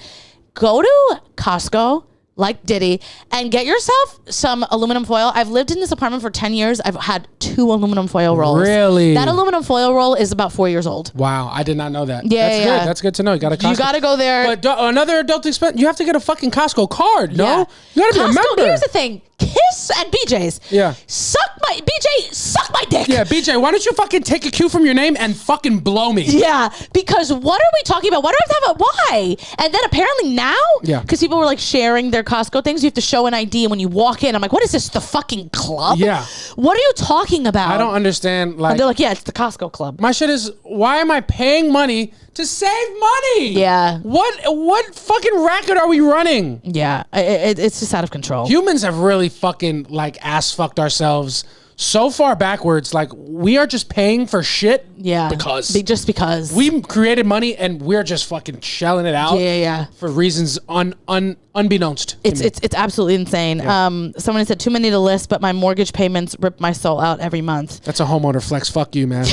Go to Costco, like Diddy, and get yourself some aluminum foil. I've lived in this apartment for 10 years. I've had 2 aluminum foil rolls. Really? That aluminum foil roll is about 4 years old. Wow, I did not know that. Yeah, That's good. That's good to know. You got to go there. But another adult expense, you have to get a fucking Costco card, no? Yeah. You got to be a Costco, member. here's the thing. Kiss and BJ's. Yeah. Suck my dick. Yeah, BJ, why don't you fucking take a cue from your name and fucking blow me? Yeah, because what are we talking about? Why do I have to have a why? And then apparently now, because people were like sharing their Costco things, you have to show an ID when you walk in. I'm like, what is this, the fucking club? Yeah. What are you talking about? I don't understand. Like, and they're like, yeah, it's the Costco club. my shit is, why am I paying money to save money? Yeah. What fucking racket are we running? Yeah, it's just out of control. Humans have really fucking like ass fucked ourselves so far backwards. Like, we are just paying for shit. Yeah. Because we created money and we're just fucking shelling it out. Yeah. For reasons unbeknownst. It's absolutely insane. Yeah. Someone said too many to list, but my mortgage payments rip my soul out every month. That's a homeowner flex. Fuck you, man.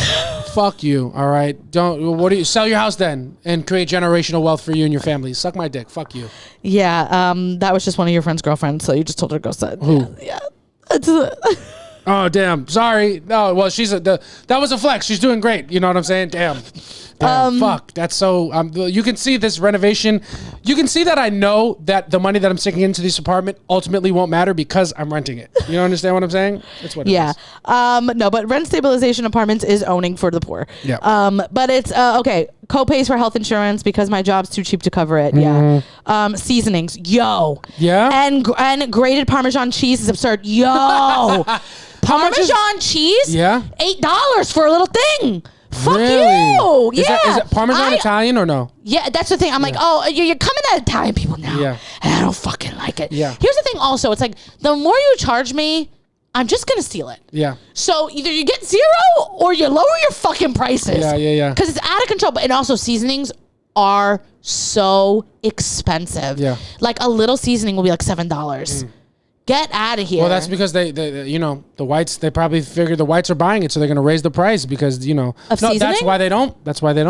Fuck you. All right. What do you sell your house then and create generational wealth for you and your family? Suck my dick. Fuck you. Yeah. That was just one of your friend's girlfriends, so you just told her to go set. Who? Yeah. Oh damn! Sorry. No. Well, that was a flex. She's doing great. You know what I'm saying? Damn. Fuck. That's so. You can see this renovation. You can see that I know that the money that I'm sinking into this apartment ultimately won't matter because I'm renting it. You understand what I'm saying? That's what. It is. No, but rent stabilization apartments is owning for the poor. Yeah. But it's okay. Co-pays for health insurance because my job's too cheap to cover it. Yeah. Seasonings. Yo. Yeah. And grated Parmesan cheese is absurd. Yo. Parmesan cheese? Yeah. $8 for a little thing. Fuck really? you. Is it Parmesan Italian or no? Yeah, that's the thing. I'm like, oh, you're coming at Italian people now. Yeah. And I don't fucking like it. Yeah. Here's the thing also. It's like, the more you charge me, I'm just going to steal it. Yeah. So either you get 0 or you lower your fucking prices. Yeah. Because it's out of control. And also seasonings are so expensive. Yeah. Like a little seasoning will be like $7. Get out of here. Well, that's because they the whites, they probably figure the whites are buying it, so they're going to raise the price because, seasoning? that's why they don't.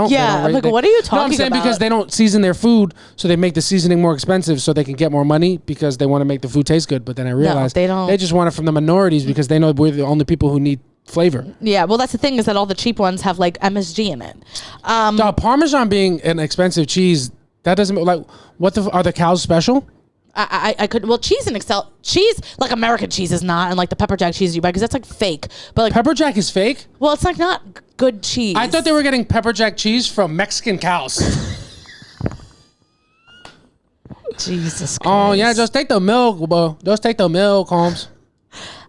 Yeah, I'm like, what are you talking about? No, I'm saying because they don't season their food, so they make the seasoning more expensive so they can get more money because they want to make the food taste good. But then I realized they don't. They just want it from the minorities because they know we're the only people who need flavor. Yeah, well, that's the thing is that all the cheap ones have like MSG in it. Parmesan being an expensive cheese, that doesn't, like, are the cows special? I could, well, cheese like American cheese is not, and like the pepper jack cheese you buy because that's like fake. But like pepper jack is fake? Well, it's like not good cheese. I thought they were getting pepper jack cheese from Mexican cows. Jesus Christ. Oh yeah, just take the milk, bro. Just take the milk, Holmes.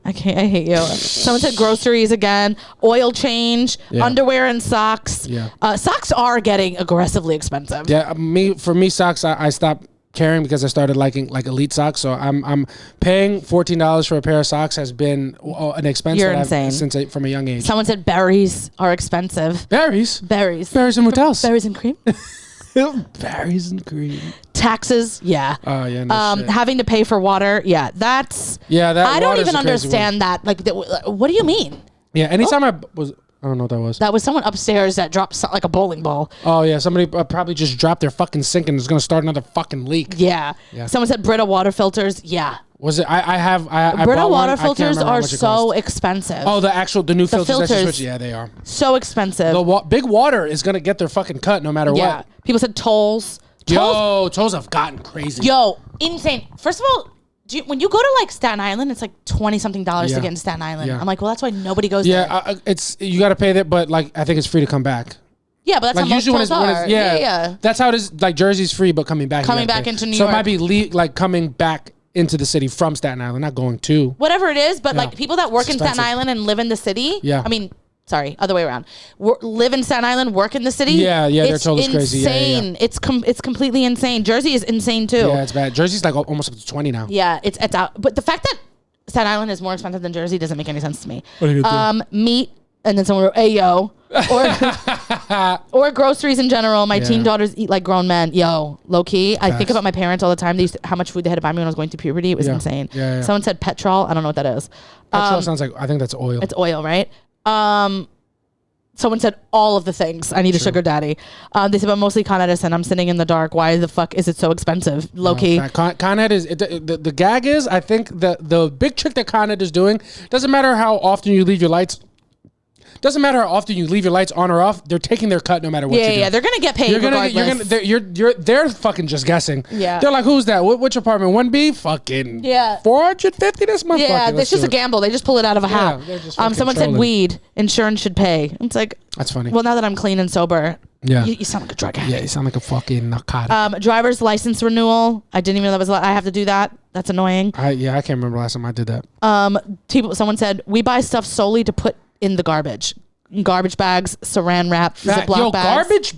I hate you. Someone said groceries again, oil change, underwear and socks. Yeah. Socks are getting aggressively expensive. Yeah, for me socks, I stopped caring because I started liking like elite socks. So I'm paying $14 for a pair of socks has been an expense. You're insane. From a young age. Someone said berries are expensive. Berries and what else? Berries and cream. Berries and cream. Taxes, yeah. Oh yeah. No shit. Having to pay for water, yeah. That I don't even understand that. Like, what do you mean? Yeah. Anytime I don't know what that was. That was someone upstairs that dropped like a bowling ball. Oh yeah, somebody probably just dropped their fucking sink and is gonna start another fucking leak. Yeah. Someone said Brita water filters. Yeah. Was it? I Brita bought water one. filters are so expensive. Oh, the new filters. Yeah, they are so expensive. Big water is gonna get their fucking cut no matter what. People said tolls. Tolls have gotten crazy. Yo, insane. First of all, when you go to like Staten Island, it's like $20-something to get into Staten Island. Yeah. I'm like, well, that's why nobody goes there. Yeah, you got to pay that, but like I think it's free to come back. Yeah, but that's like how most tolls are. Yeah. That's how it is. Like Jersey's free, but coming back into New York. So it might be coming back into the city from Staten Island, not going to. Whatever it is, but like people that work in expensive. Staten Island and live in the city. Yeah. I mean, sorry, other way around. Live in Staten Island, work in the city. Yeah, they're it's totally crazy. Insane. Yeah. It's completely insane. Jersey is insane too. Yeah, it's bad. Jersey's like almost up to 20 now. Yeah, it's out. But the fact that Staten Island is more expensive than Jersey doesn't make any sense to me. What are you gonna do? Meat, and then someone wrote, "Hey yo," or groceries in general. My teen daughters eat like grown men. Yo, low key. I think about my parents all the time. How much food they had to buy me when I was going through puberty. It was insane. Yeah. Someone said petrol. I don't know what that is. Petrol sounds like, I think that's oil. It's oil, right? Someone said all of the things. I need a sugar daddy. They said, but mostly Con Edison. I'm sitting in the dark. Why the fuck is it so expensive? Low key. Con Ed is, the gag is, I think the big trick that Con Ed is doing, doesn't matter how often you leave your lights. Doesn't matter how often you leave your lights on or off. They're taking their cut no matter what you do. Yeah, they're gonna get paid regardless. They're fucking just guessing. Yeah. They're like, who's that? Which apartment? 1B? Fucking 450 this month. Yeah, it's just a gamble. They just pull it out of a hat. They're just Someone said weed. Insurance should pay. It's like, that's funny. Well, now that I'm clean and sober, you sound like a drug addict. Yeah, you sound like a fucking narcotic. Driver's license renewal. I didn't even know that was. I have to do that. That's annoying. I can't remember last time I did that. Someone said we buy stuff solely to put in the garbage bags, saran wrap, Ziploc bags.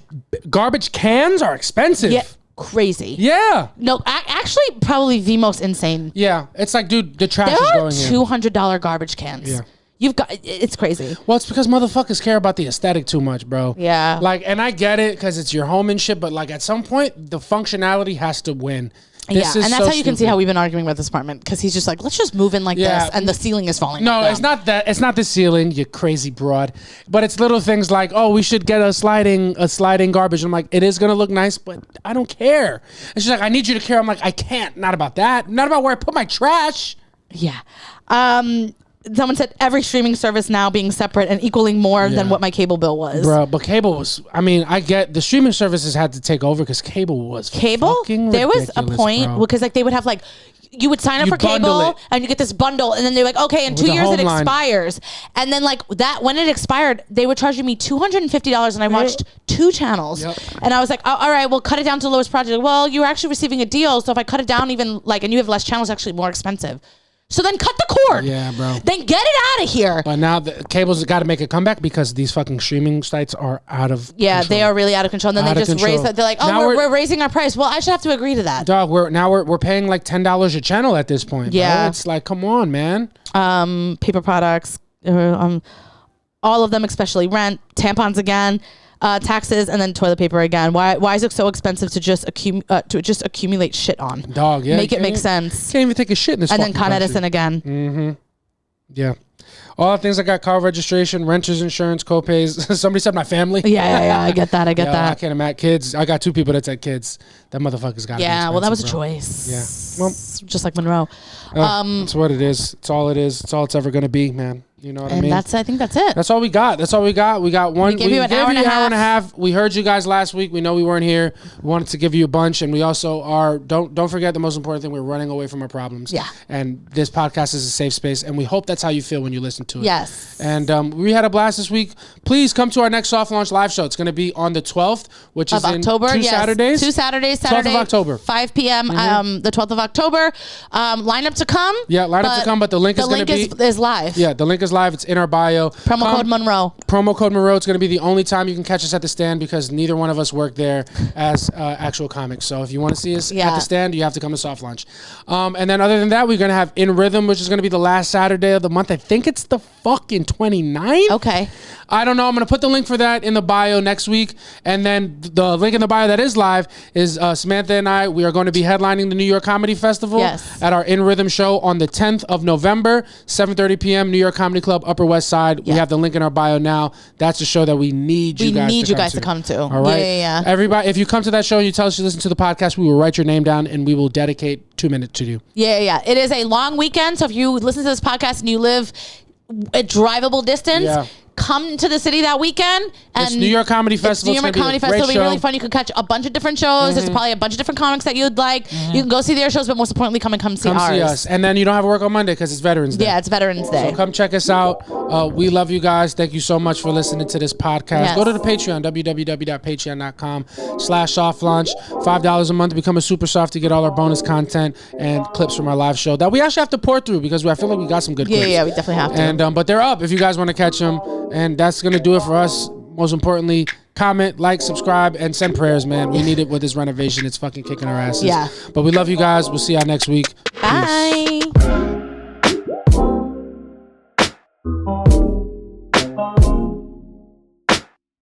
Garbage cans are expensive. Yeah, crazy. Yeah. No, actually, probably the most insane. Yeah, it's like, dude, the trash is going in. There are $200 garbage cans. Yeah. It's crazy. Well, it's because motherfuckers care about the aesthetic too much, bro. Yeah. Like, and I get it because it's your home and shit, but like at some point, the functionality has to win. And that's how you can see how we've been arguing about this apartment, because he's just like, let's just move in like this, and the ceiling is falling. No, down. it's not that. It's not the ceiling, you crazy broad. But it's little things like, oh, we should get a sliding garbage. I'm like, it is gonna look nice, but I don't care. And she's like, I need you to care. I'm like, I can't. Not about that. Not about where I put my trash. Yeah. Someone said every streaming service now being separate and equaling more than what my cable bill was. Bro, but cable was, I mean, I get the streaming services had to take over because cable was fucking there was a ridiculous, point because like they would have like, you would sign up for cable and you get this bundle, and then they're like, okay, in 2 years it expires. And then like that, when it expired, they were charging me $250 and I watched 2 channels. Yep. And I was like, oh, all right, well, cut it down to the lowest project. Well, you're actually receiving a deal. So if I cut it down even like, and you have less channels, it's actually more expensive. So then cut the cord. Yeah, bro. Then get it out of here. But now the cable's got to make a comeback because these fucking streaming sites are out of control. They are really out of control. And then they just raise that. They're like, oh, we're raising our price. Well, I should have to agree to that. Dog, we're paying like $10 a channel at this point. Yeah. Bro. It's like, come on, man. Paper products, all of them, especially rent, tampons again. Taxes, and then toilet paper again. Why is it so expensive to just accumulate shit on? Dog, yeah. Make it make sense. Can't even take a shit in this. And then Con Edison again. Mm-hmm. Yeah. All the things I got: car registration, renters insurance, co-pays. Somebody said my family. Yeah. I get that. I that. I can't imagine kids. I got 2 people that said kids. That motherfucker's got. Yeah. Well, that was a choice. Yeah. Well, just like Monroe. That's what it is. It's all it is. It's all it's ever gonna be, man. You know what I mean? I think that's it. That's all we got. We got one. We gave you an hour and a half. We heard you guys last week. We know we weren't here. We wanted to give you a bunch, and we also are. Don't forget the most important thing. We're running away from our problems. Yeah. And this podcast is a safe space, and we hope that's how you feel when you listen to it. Yes. And we had a blast this week. Please come to our next soft launch live show. It's going to be on the 12th, which is October. In 2 Saturdays. 2 Saturdays. 12th of October. 5 p.m. The 12th of October. Line up to come. Yeah, line up to come. But the link is going to be. The link is live. Yeah, the link is live. It's in our bio. Promo code Monroe. Promo code Monroe. It's going to be the only time you can catch us at the stand because neither one of us work there as actual comics. So if you want to see us at the stand, you have to come to soft launch. And then other than that, we're going to have In Rhythm, which is going to be the last Saturday of the month. I think it's the fucking 29th. Okay. I don't know. I'm going to put the link for that in the bio next week. And then the link in the bio that is live is Samantha and I. We are going to be headlining the New York Comedy Festival at our In Rhythm show on the 10th of November, 7:30 p.m., New York Comedy Club, Upper West Side. We have the link in our bio now. That's the show that we need you guys to come to. All right? Yeah. Everybody, if you come to that show and you tell us you listen to the podcast, we will write your name down and we will dedicate 2 minutes to you. Yeah. It is a long weekend. So if you listen to this podcast and you live a drivable distance, come to the city that weekend. And it's New York Comedy Festival. New York Comedy Festival will be really fun. You could catch a bunch of different shows. There's probably a bunch of different comics that you'd like. You can go see their shows, but most importantly, come see ours. See us. And then you don't have to work on Monday because it's Veterans Day. Yeah, it's Veterans Day. So come check us out. We love you guys. Thank you so much for listening to this podcast. Yes. Go to the Patreon, www.patreon.com/softlaunch. $5 a month to become a super soft to get all our bonus content and clips from our live show that we actually have to pour through because I feel like we got some good clips. Yeah, we definitely have to. And but they're up if you guys want to catch them. And that's going to do it for us. Most importantly, comment, like, subscribe, and send prayers, man. We need it with this renovation. It's fucking kicking our asses. Yeah. But we love you guys. We'll see y'all next week. Bye. Peace.